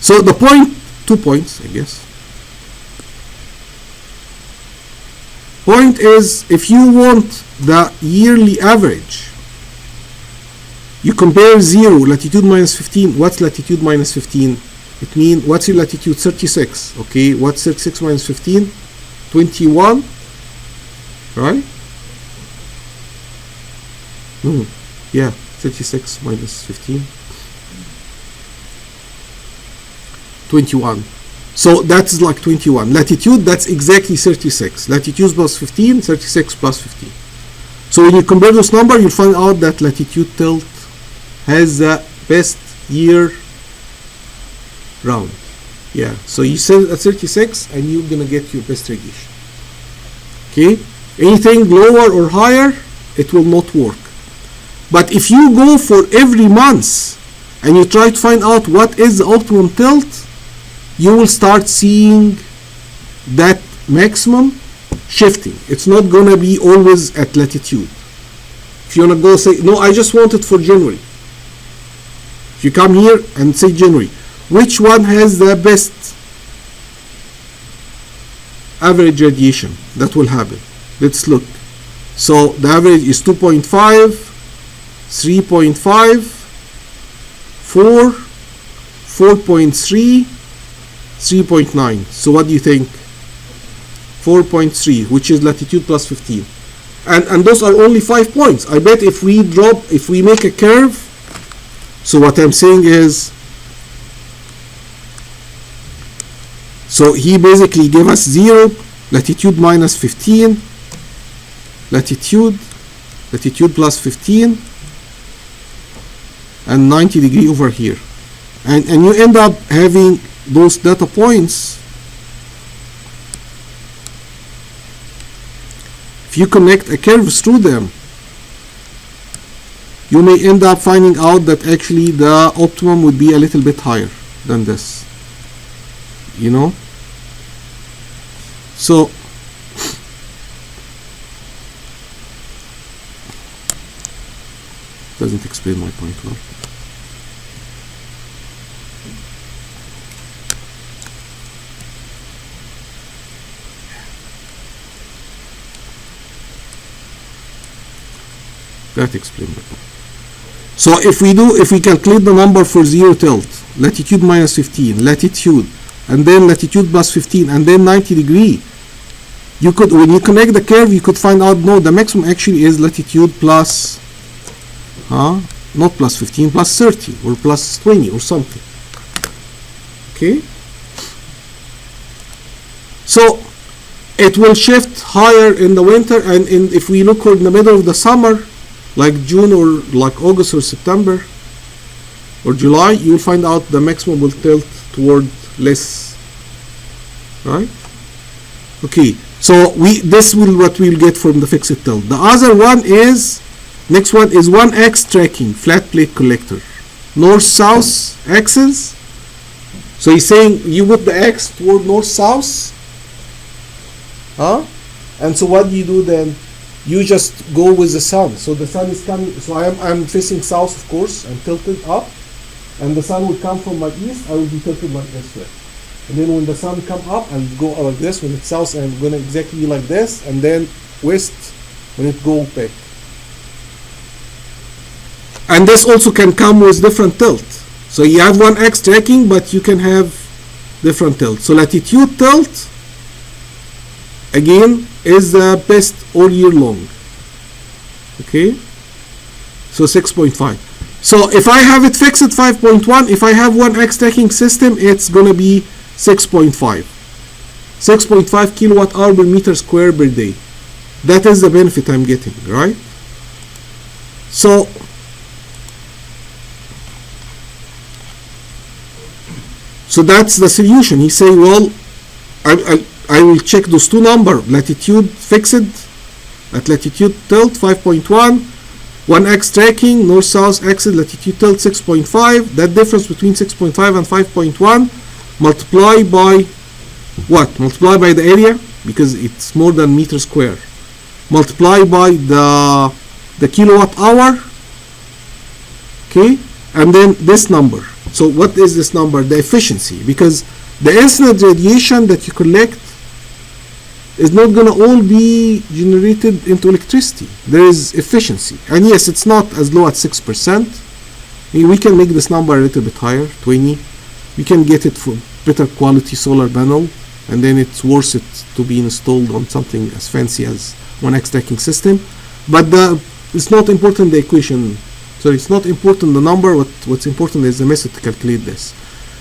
So the point, 2 points, I guess. Point is, if you want the yearly average, you compare 0, latitude minus 15. What's latitude minus 15? It means, what's your latitude? 36. Okay, what's 36 minus 15? 21, right? Yeah, 36 minus 15. 21. So that's like 21. Latitude, that's exactly 36. Latitude plus 15, 36 plus 15. So when you compare those numbers, you'll find out that latitude tilt has the best year round. Yeah, so you set it at 36 and you're gonna get your best radiation. Okay, anything lower or higher, it will not work. But if you go for every month and you try to find out what is the optimum tilt, you will start seeing that maximum shifting. It's not gonna be always at latitude. If you wanna go say, no, I just want it for January. If you come here and say January, which one has the best average radiation? That will happen. Let's look. So the average is 2.5, 3.5, 4, 4.3, 3.9. So what do you think? 4.3, which is latitude plus 15. And those are only 5 points. I bet if we make a curve, so what I'm saying is, so he basically gave us 0, latitude minus 15, latitude plus 15, and 90 degree over here. And you end up having those data points. If you connect a curve through them, you may end up finding out that actually the optimum would be a little bit higher than this, you know. So doesn't explain my point well. That explains my point. So if we calculate the number for 0 tilt, latitude minus 15, latitude, and then latitude plus 15, and then 90 degree, you could, when you connect the curve, you could find out, no, the maximum actually is latitude plus, not plus 15, plus 30, or plus 20, or something. Okay? So it will shift higher in the winter, and if we look in the middle of the summer, like June or like August or September or July, you'll find out the maximum will tilt toward less, right? Okay, so this will what we'll get from the fixed tilt. The other one is, next one is 1x tracking, flat plate collector, north-south axis. So he's saying you put the x toward north-south, and so what do you do then? You just go with the sun. So the sun is coming, so I'm facing south, of course, I'm tilted up, and the sun will come from my east, I will be tilted like this way. And then when the sun come up, I'll go like this. When it's south, I'm gonna exactly be like this, and then west when it go back. And this also can come with different tilt. So you have 1x tracking, but you can have different tilt. So latitude tilt, again, is the best all year long. Okay? So 6.5. So if I have it fixed at 5.1, if I have 1x tracking system, it's gonna be 6.5. 6.5 kilowatt hour per meter square per day. That is the benefit I'm getting, right? So that's the solution. He say, well, I will check those two numbers, latitude fixed at latitude tilt 5.1, 1x tracking, north-south axis, latitude tilt 6.5. That difference between 6.5 and 5.1, multiply by what? Multiply by the area, because it's more than meter square. Multiply by the kilowatt hour, okay, and then this number. So what is this number? The efficiency, because the incident radiation that you collect is not going to all be generated into electricity. There is efficiency, and yes, it's not as low as 6%. We can make this number a little bit higher, 20. We can get it for better quality solar panel, and then it's worth it to be installed on something as fancy as 1x tracking system. But it's not important the equation. So it's not important the number. What's important is the method to calculate this.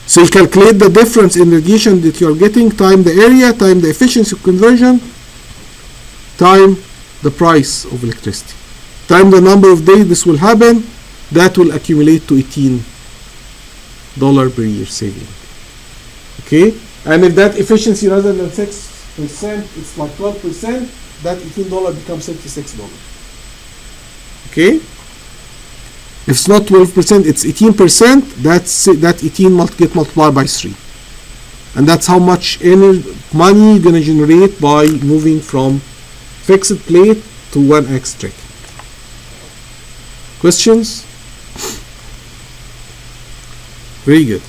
So you calculate the difference in radiation that you are getting, time the area, time the efficiency of conversion, time the price of electricity, time the number of days this will happen. That will accumulate to $18 per year saving. Okay, and if that efficiency rather than 6%, it's like 12%, that $18 becomes $36. Okay. If it's not 12%, it's 18%. That 18 get multiplied by 3, and that's how much money you're gonna generate by moving from fixed plate to 1x tracking. Questions? Very good.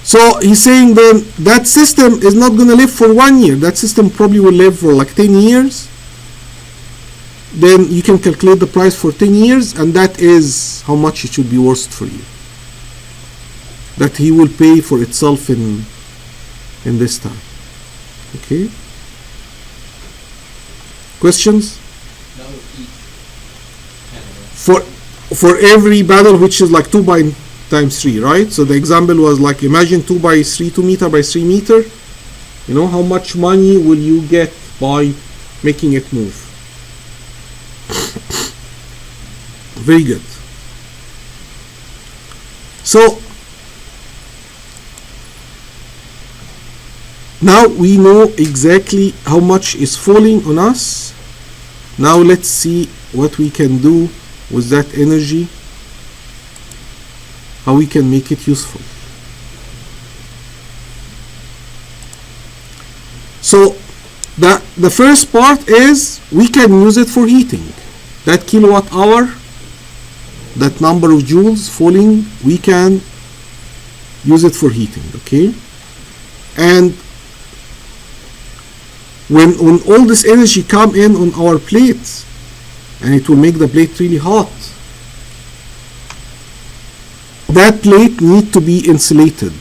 So he's saying then that system is not gonna live for 1 year. That system probably will live for like 10 years. Then you can calculate the price for 10 years, and that is how much it should be worth for you. That he will pay for itself in this time. Okay? Questions? For every panel, which is like 2 by times 3, right? So the example was like, imagine 2 by 3, 2 meter by 3 meter. You know, how much money will you get by making it move? Very good. So now we know exactly how much is falling on us. Now let's see what we can do with that energy, how we can make it useful. So the first part is we can use it for heating. That kilowatt hour, that number of joules falling, we can use it for heating, okay? And when all this energy come in on our plates, and it will make the plate really hot, that plate need to be insulated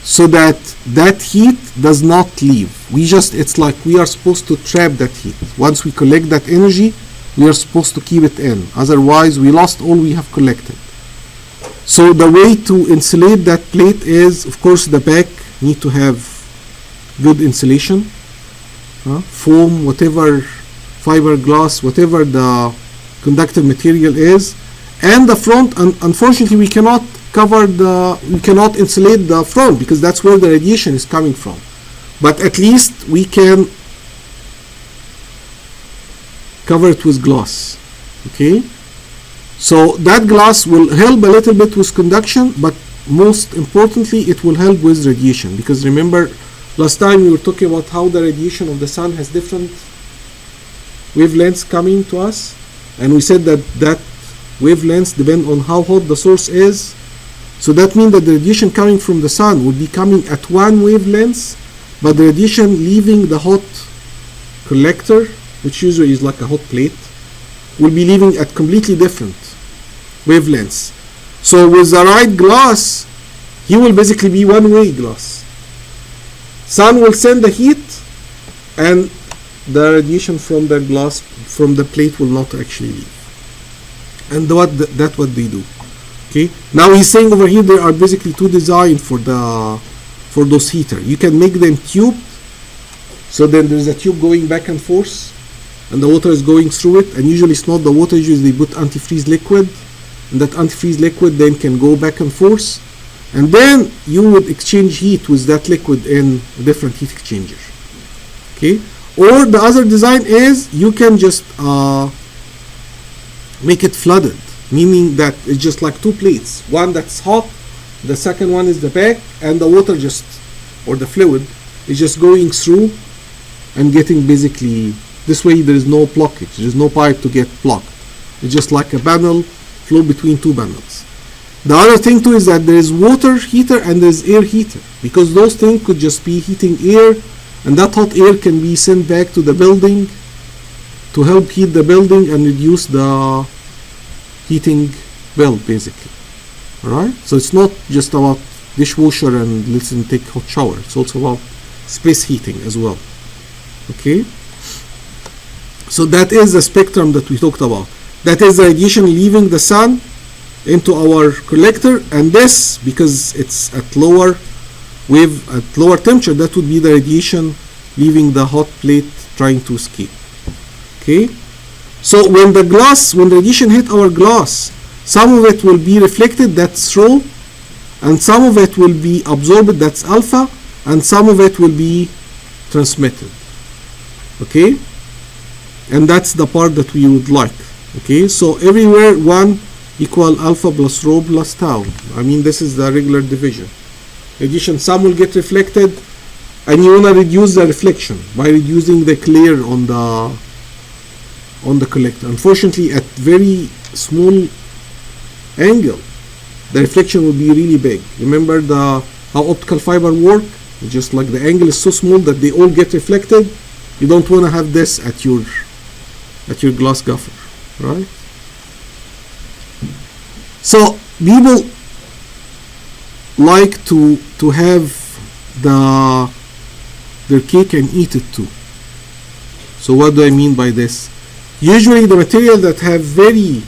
so that heat does not leave. It's like we are supposed to trap that heat. Once we collect that energy, we are supposed to keep it in. Otherwise, we lost all we have collected. So the way to insulate that plate is, of course, the back need to have good insulation, foam, whatever fiberglass, whatever the conductive material is, and the front. And unfortunately, we cannot insulate the front because that's where the radiation is coming from. But at least we can cover it with glass. Okay, so that glass will help a little bit with conduction, but most importantly it will help with radiation, because remember last time we were talking about how the radiation of the sun has different wavelengths coming to us, and we said that wavelengths depend on how hot the source is. So that means that the radiation coming from the sun would be coming at one wavelength, but the radiation leaving the hot collector, which usually is like a hot plate, will be leaving at completely different wavelengths. So with the right glass, he will basically be one-way glass. Sun will send the heat, and the radiation from the glass, from the plate, will not actually leave. And that's what they do. Okay. Now he's saying over here there are basically two designs for those heaters. You can make them tubed, so then there's a tube going back and forth, and the water is going through it. And usually it's not the water; usually they put antifreeze liquid, and that antifreeze liquid then can go back and forth, and then you would exchange heat with that liquid in a different heat exchanger. Okay. Or the other design is you can just make it flooded, meaning that it's just like two plates. One that's hot, the second one is the back, and the water or the fluid is just going through and getting basically, this way there is no blockage, there is no pipe to get blocked. It's just like a panel flow between two panels. The other thing too is that there is water heater and there is air heater, because those things could just be heating air, and that hot air can be sent back to the building to help heat the building and reduce the heating bill, basically. Alright? So it's not just about dishwasher and let's take hot shower. It's also about space heating as well. Okay? So that is the spectrum that we talked about. That is the radiation leaving the sun into our collector, and this, because it's at lower temperature, that would be the radiation leaving the hot plate trying to escape. Okay? So when radiation hit our glass, some of it will be reflected, that's rho, and some of it will be absorbed, that's alpha, and some of it will be transmitted. Okay? And that's the part that we would like. Okay? So everywhere 1 equal alpha plus rho plus tau. I mean, this is the regular division. Radiation, some will get reflected, and you want to reduce the reflection by reducing the glare on the collector. Unfortunately, at very small angle, the reflection will be really big. Remember how optical fiber work? Just like the angle is so small that they all get reflected. You don't want to have this at your glass gaffer, right? So people like to have their cake and eat it too. So what do I mean by this? Usually the material that have very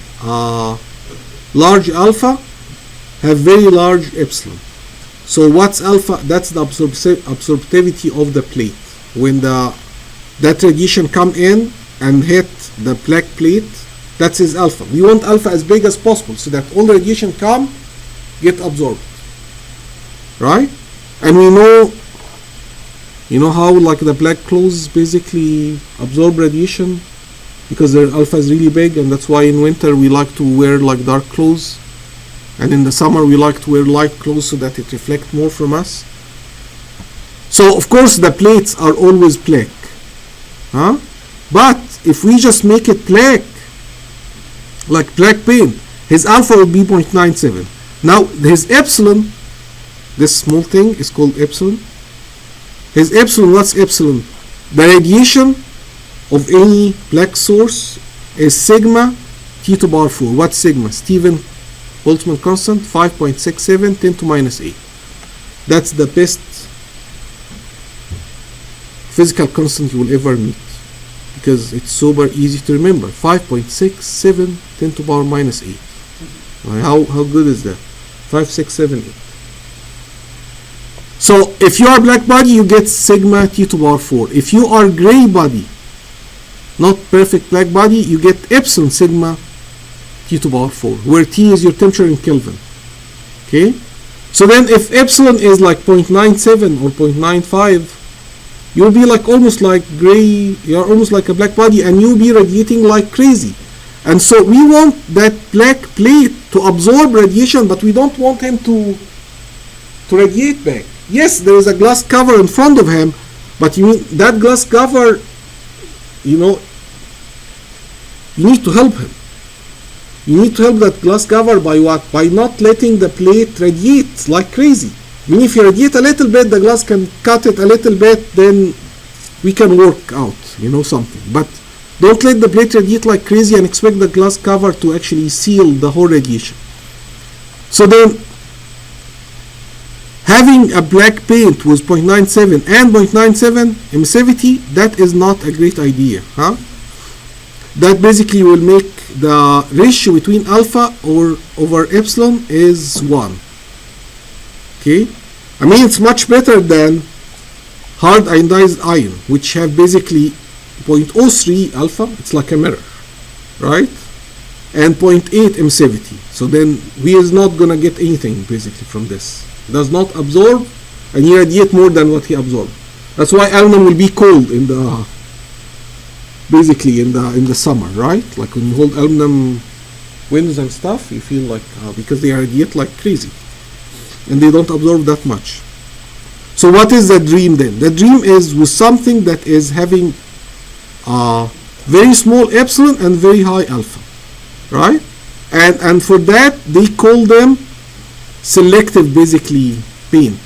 large alpha have very large epsilon. So what's alpha? That's the absorptivity of the plate. When that radiation come in and hit the black plate, that's his alpha. We want alpha as big as possible so that all the radiation get absorbed, right? And we know, how like the black clothes basically absorb radiation because their alpha is really big, and that's why in winter we like to wear like dark clothes, and in the summer we like to wear light clothes so that it reflects more from us. So of course the plates are always black, huh? But if we just make it black, like black paint, his alpha will be 0.97. Now his epsilon, this small thing is called epsilon. His epsilon, what's epsilon? The radiation of any black source is sigma t to power 4. What's sigma? Stephen Boltzmann constant, 5.67 10 to minus 8. That's the best physical constant you will ever meet, because it's super easy to remember. 5.67 10 to power minus 8. How good is that? 5, 6, 7, 8. So if you are black body, you get sigma t to power 4. If you are gray body, not perfect black body, you get epsilon sigma T to the power 4, where T is your temperature in Kelvin. Okay? So then if epsilon is like 0.97 or 0.95, you'll be like almost like gray, you're almost like a black body, and you'll be radiating like crazy. And so we want that black plate to absorb radiation, but we don't want him to radiate back. Yes, there is a glass cover in front of him, but you mean that glass cover, you know, you need to help him. You need to help that glass cover by what? By not letting the plate radiate like crazy. I mean, if you radiate a little bit, the glass can cut it a little bit, then we can work out, you know, something. But don't let the plate radiate like crazy and expect the glass cover to actually seal the whole radiation. So then, having a black paint with 0.97 and 0.97 emissivity, that is not a great idea, huh? That basically will make the ratio between alpha or over epsilon is 1. Okay? I mean, it's much better than hard ionized iron, which have basically 0.03 alpha, it's like a mirror, right? And 0.8 emissivity. So then we is not gonna get anything basically from this. Does not absorb and he radiate more than what he absorbed. That's why aluminum will be cold in the basically in the summer, right? Like when you hold aluminum windows and stuff, you feel like because they radiate like crazy and they don't absorb that much. So what is the dream then? The dream is with something that is having very small epsilon and very high alpha, right? And for that they call them selective basically paint.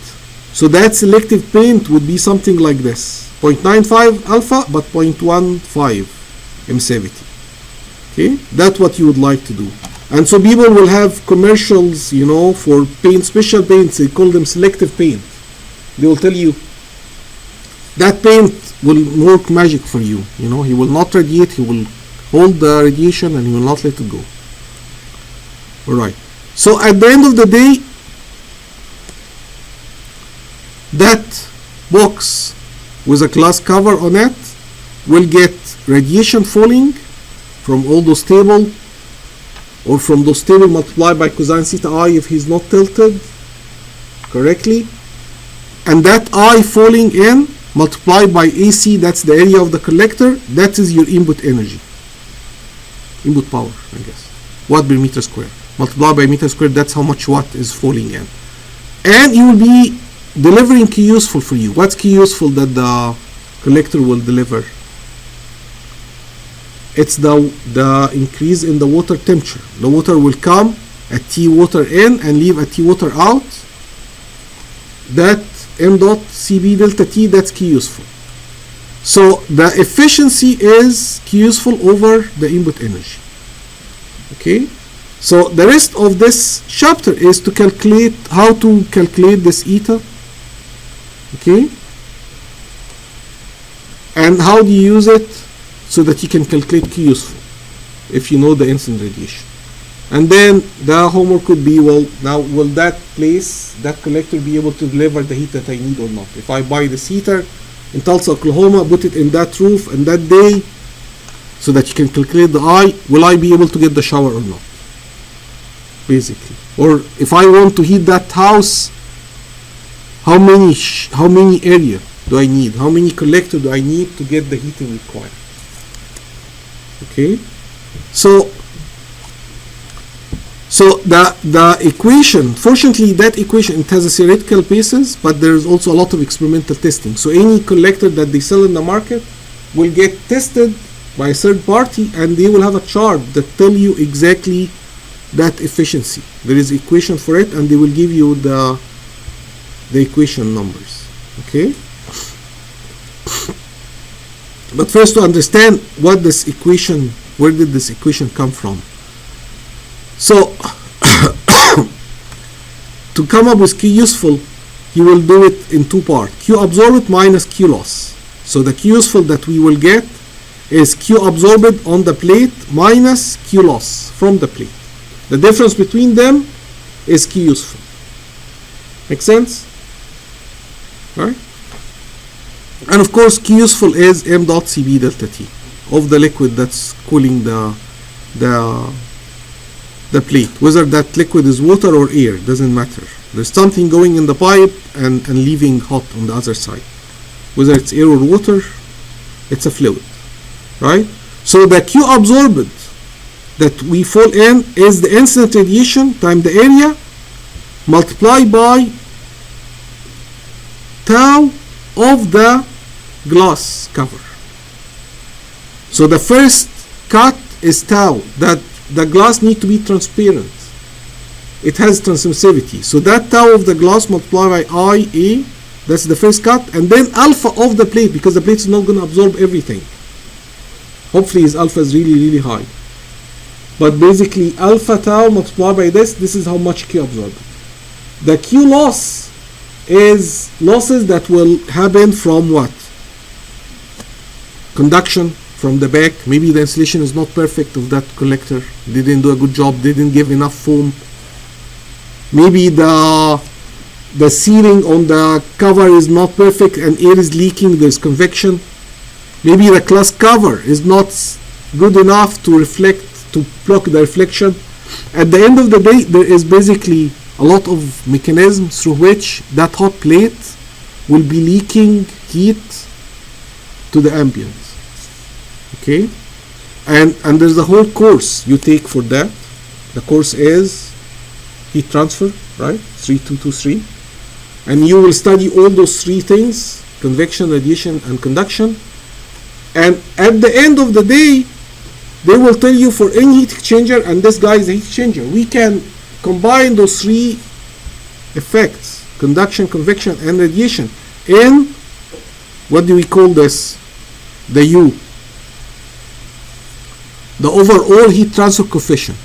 So that selective paint would be something like this: 0.95 alpha but 0.15 emissivity. Okay, that's what you would like to do. And so people will have commercials, you know, for paint, special paints. They call them selective paint. They will tell you that paint will work magic for you. You know, he will not radiate, he will hold the radiation and he will not let it go. Alright. So at the end of the day, that box with a glass cover on it will get radiation falling from all those tables, or from those tables multiplied by cosine theta I if he's not tilted correctly, and that I falling in multiplied by AC, that's the area of the collector, that is your input energy, input power, I guess, watt per meter square, multiplied by meter square, that's how much watt is falling in. And you will be delivering key useful for you. What's key useful that the collector will deliver? It's the increase in the water temperature. The water will come at T water in and leave at T water out. That m dot Cb delta T, that's key useful. So the efficiency is key useful over the input energy. Okay? So the rest of this chapter is to calculate how to calculate this eta. Okay? And how do you use it so that you can calculate key useful if you know the incident radiation. And then the homework would be, well, now will that place, that collector be able to deliver the heat that I need or not? If I buy this heater in Tulsa, Oklahoma, put it in that roof and that day so that you can calculate the I, will I be able to get the shower or not? Basically. Or if I want to heat that house, how many area do I need? How many collector do I need to get the heating required? Okay? So the equation, fortunately that equation, it has a theoretical basis, but there is also a lot of experimental testing. So any collector that they sell in the market will get tested by a third party and they will have a chart that tell you exactly that efficiency. There is equation for it and they will give you the equation numbers. Okay? But first, to understand what this equation, where did this equation come from? So to come up with Q useful, you will do it in two parts: Q absorbed minus Q loss. So the Q useful that we will get is Q absorbed on the plate minus Q loss from the plate. The difference between them is Q useful. Make sense? Right? And of course, Q useful is m dot Cb delta T. of the liquid that's cooling the plate. Whether that liquid is water or air, doesn't matter. There's something going in the pipe and leaving hot on the other side. Whether it's air or water, it's a fluid, right? So the Q absorbed that we fall in is the incident radiation times the area multiplied by tau of the glass cover. So the first cut is tau, that the glass need to be transparent. It has transmissivity. So that tau of the glass multiplied by IA, that's the first cut, and then alpha of the plate, because the plate is not going to absorb everything. Hopefully his alpha is really, really high. But basically alpha tau multiplied by this is how much Q absorbed. The Q loss is losses that will happen from what? Conduction from the back. Maybe the insulation is not perfect of that collector. They didn't do a good job. They didn't give enough foam. Maybe the sealing on the cover is not perfect and air is leaking. There's convection. Maybe the glass cover is not good enough to reflect, to block the reflection. At the end of the day, there is basically a lot of mechanisms through which that hot plate will be leaking heat to the ambient. Okay, and there's a whole course you take for that. The course is heat transfer, right? 3223, and you will study all those three things: convection, radiation, and conduction. And at the end of the day, they will tell you for any heat exchanger, and this guy is a heat exchanger, we can combine those three effects: conduction, convection, and radiation in, what do we call this? The U, the overall heat transfer coefficient.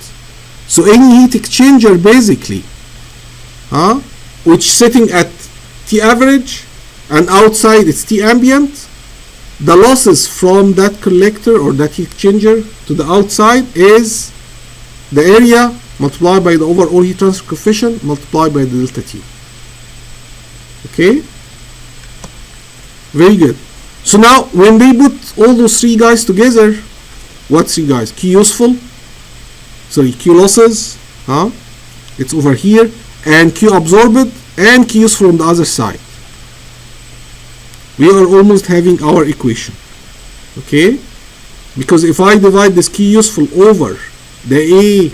So any heat exchanger basically, which sitting at T average and outside it's T ambient, the losses from that collector or that heat exchanger to the outside is the area multiplied by the overall heat transfer coefficient multiplied by the delta T. Okay? Very good. So now when they put all those three guys together, what three guys? Q useful, sorry, Q losses, it's over here, and Q absorbed and Q useful on the other side. We are almost having our equation. Okay? Because if I divide this Q useful over the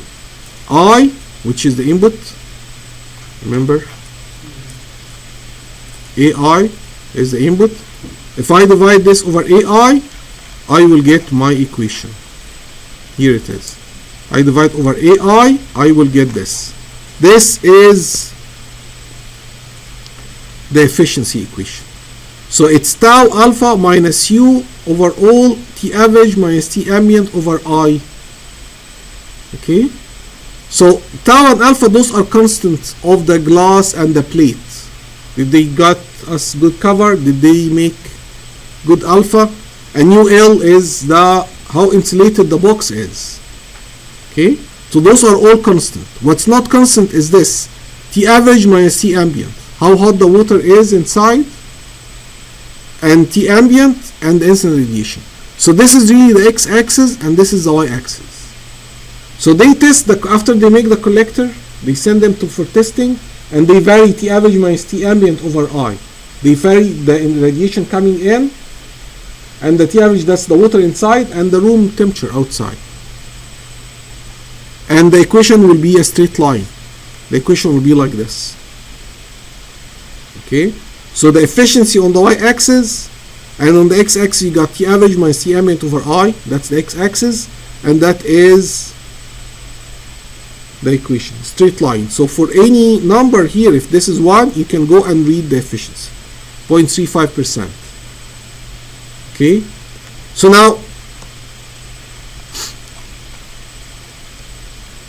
AI, which is the input, remember, AI is the input. If I divide this over AI, I will get my equation. Here it is. I divide over AI, I will get this. This is the efficiency equation. So it's tau alpha minus U over all T average minus T ambient over I. Okay? So tau and alpha, those are constants of the glass and the plate. Did they got us good cover? Did they make good alpha? And UL is the how insulated the box is. Okay? So those are all constant. What's not constant is this: T average minus T ambient. How hot the water is inside, and T ambient and the incident radiation. So this is really the x-axis and this is the y-axis. So they test after they make the collector, they send them for testing, and they vary T average minus T ambient over I. They vary the radiation coming in, and the T average, that's the water inside, and the room temperature outside. And the equation will be a straight line. The equation will be like this. Okay? So the efficiency on the y-axis, and on the x-axis you got T average minus T ambient over I, that's the x-axis, and that is the equation, straight line. So for any number here, if this is 1, you can go and read the efficiency, 0.35%. Okay, so now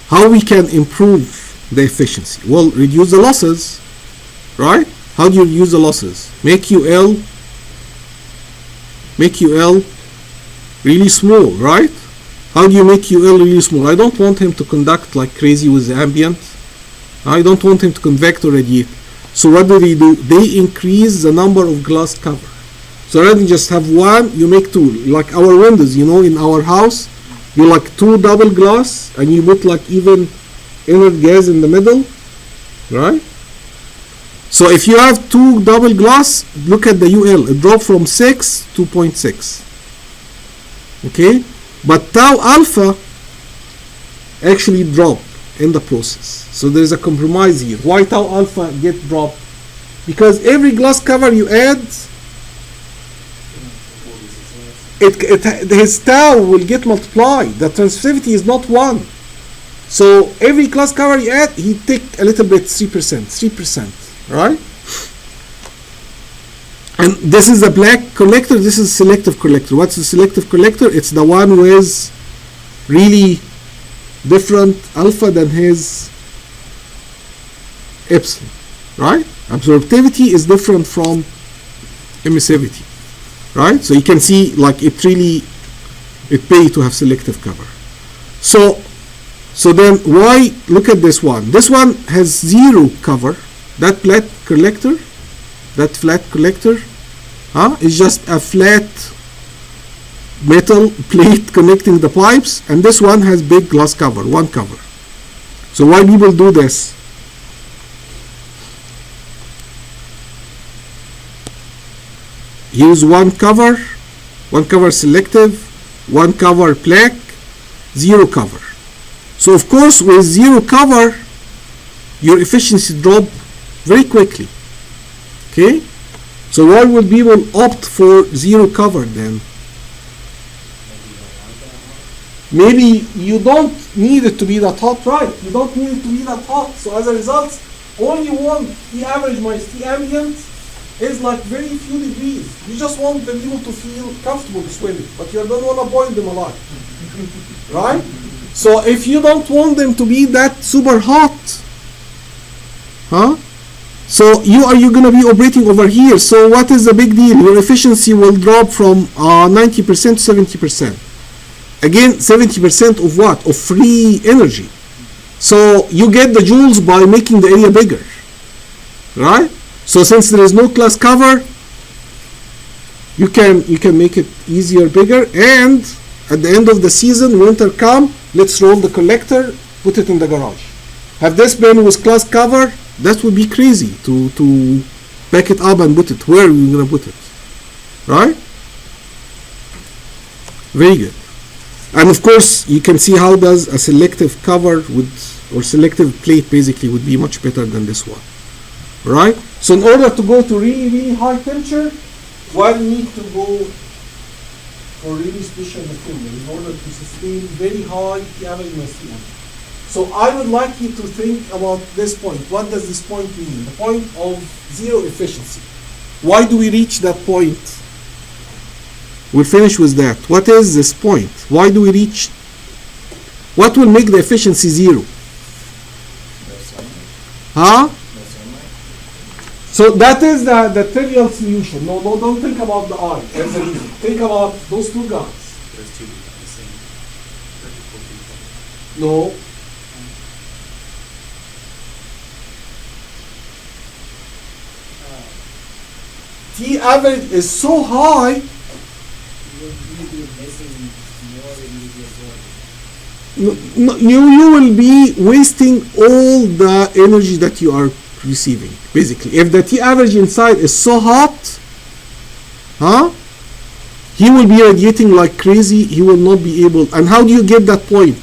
how we can improve the efficiency? Well, reduce the losses, right? How do you reduce the losses? Make UL really small, right? How do you make UL really small? I don't want him to conduct like crazy with the ambient. I don't want him to convect or radiate. So what do? They increase the number of glass cover. So rather than just have one, you make two. Like our windows, you know, in our house, you like two double glass and you put like even inert gas in the middle, right? So if you have two double glass, look at the UL. It dropped from 6 to 0.6. Okay? But tau alpha actually dropped in the process. So there's a compromise here. Why tau alpha get dropped? Because every glass cover you add, his tau will get multiplied. The transmissivity is not 1. So every glass cover you add, he take a little bit, 3%, right? And this is the black collector, this is selective collector. What's the selective collector? It's the one with really different alpha than his epsilon, right? Absorptivity is different from emissivity, right? So you can see like it pay to have selective cover. So then why, look at this one. This one has 0 cover. That flat collector is just a flat metal plate connecting the pipes, and this one has big glass cover, 1 cover. So why people do this? Use 1 cover selective, 1 cover plaque, 0 cover. So of course with 0 cover your efficiency drop very quickly. Okay? So why would people opt for 0 cover then? Maybe you don't need it to be that hot, right? You don't need it to be that hot. So as a result, all you want, the average minus the ambient, is like very few degrees. You just want the people to feel comfortable swimming, but you don't want to boil them alive. Right? So if you don't want them to be that super hot, so you're going to be operating over here. So what is the big deal? Your efficiency will drop from 90% to 70%. Again, 70% of what? Of free energy. So you get the joules by making the area bigger, right? So since there is no glass cover, you can make it easier, bigger, and at the end of the season, winter come, let's roll the collector, put it in the garage. Have this been with glass cover, that would be crazy to back it up and put it. Where are we gonna put it? Right? Very good. And of course, you can see how does a selective cover or selective plate basically would be much better than this one. Right? So in order to go to really, really high temperature, one need to go for really special material in order to sustain very high average mass. So I would like you to think about this point. What does this point mean? The point of 0 efficiency. Why do we reach that point? We'll finish with that. What is this point? Why do we reach? What will make the efficiency 0? So that is the trivial solution. No, don't think about the I. That's the reason. Think about those two guys. Those two are the same vertical people. No. T average is so high. You would be missing more than you be absorbing. No, you will be wasting all the energy that you are receiving, basically. If the T average inside is so hot, he will be radiating like crazy. He will not be able. And how do you get that point?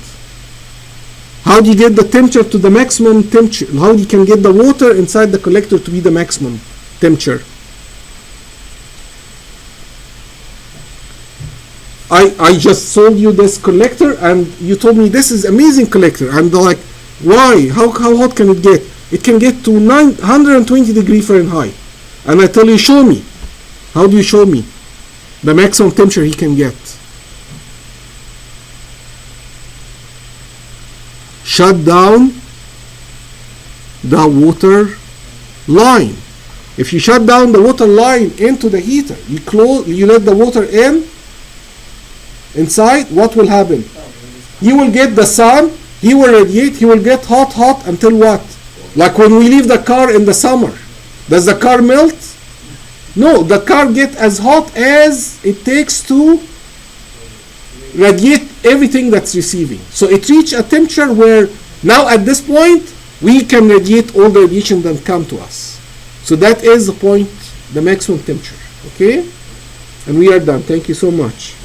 How do you get the temperature to the maximum temperature? How you can get the water inside the collector to be the maximum temperature? I just sold you this collector and you told me this is amazing collector, and like, why? How hot can it get? It can get to 120 degrees Fahrenheit. And I tell you, show me. How do you show me the maximum temperature he can get? Shut down the water line. If you shut down the water line into the heater, you let the water inside, what will happen? You will get the sun, he will radiate, he will get hot until what? Like when we leave the car in the summer, does the car melt? No, the car get as hot as it takes to radiate everything that's receiving. So it reach a temperature where now at this point we can radiate all the radiation that come to us. So that is the point, the maximum temperature. Okay? And we are done. Thank you so much.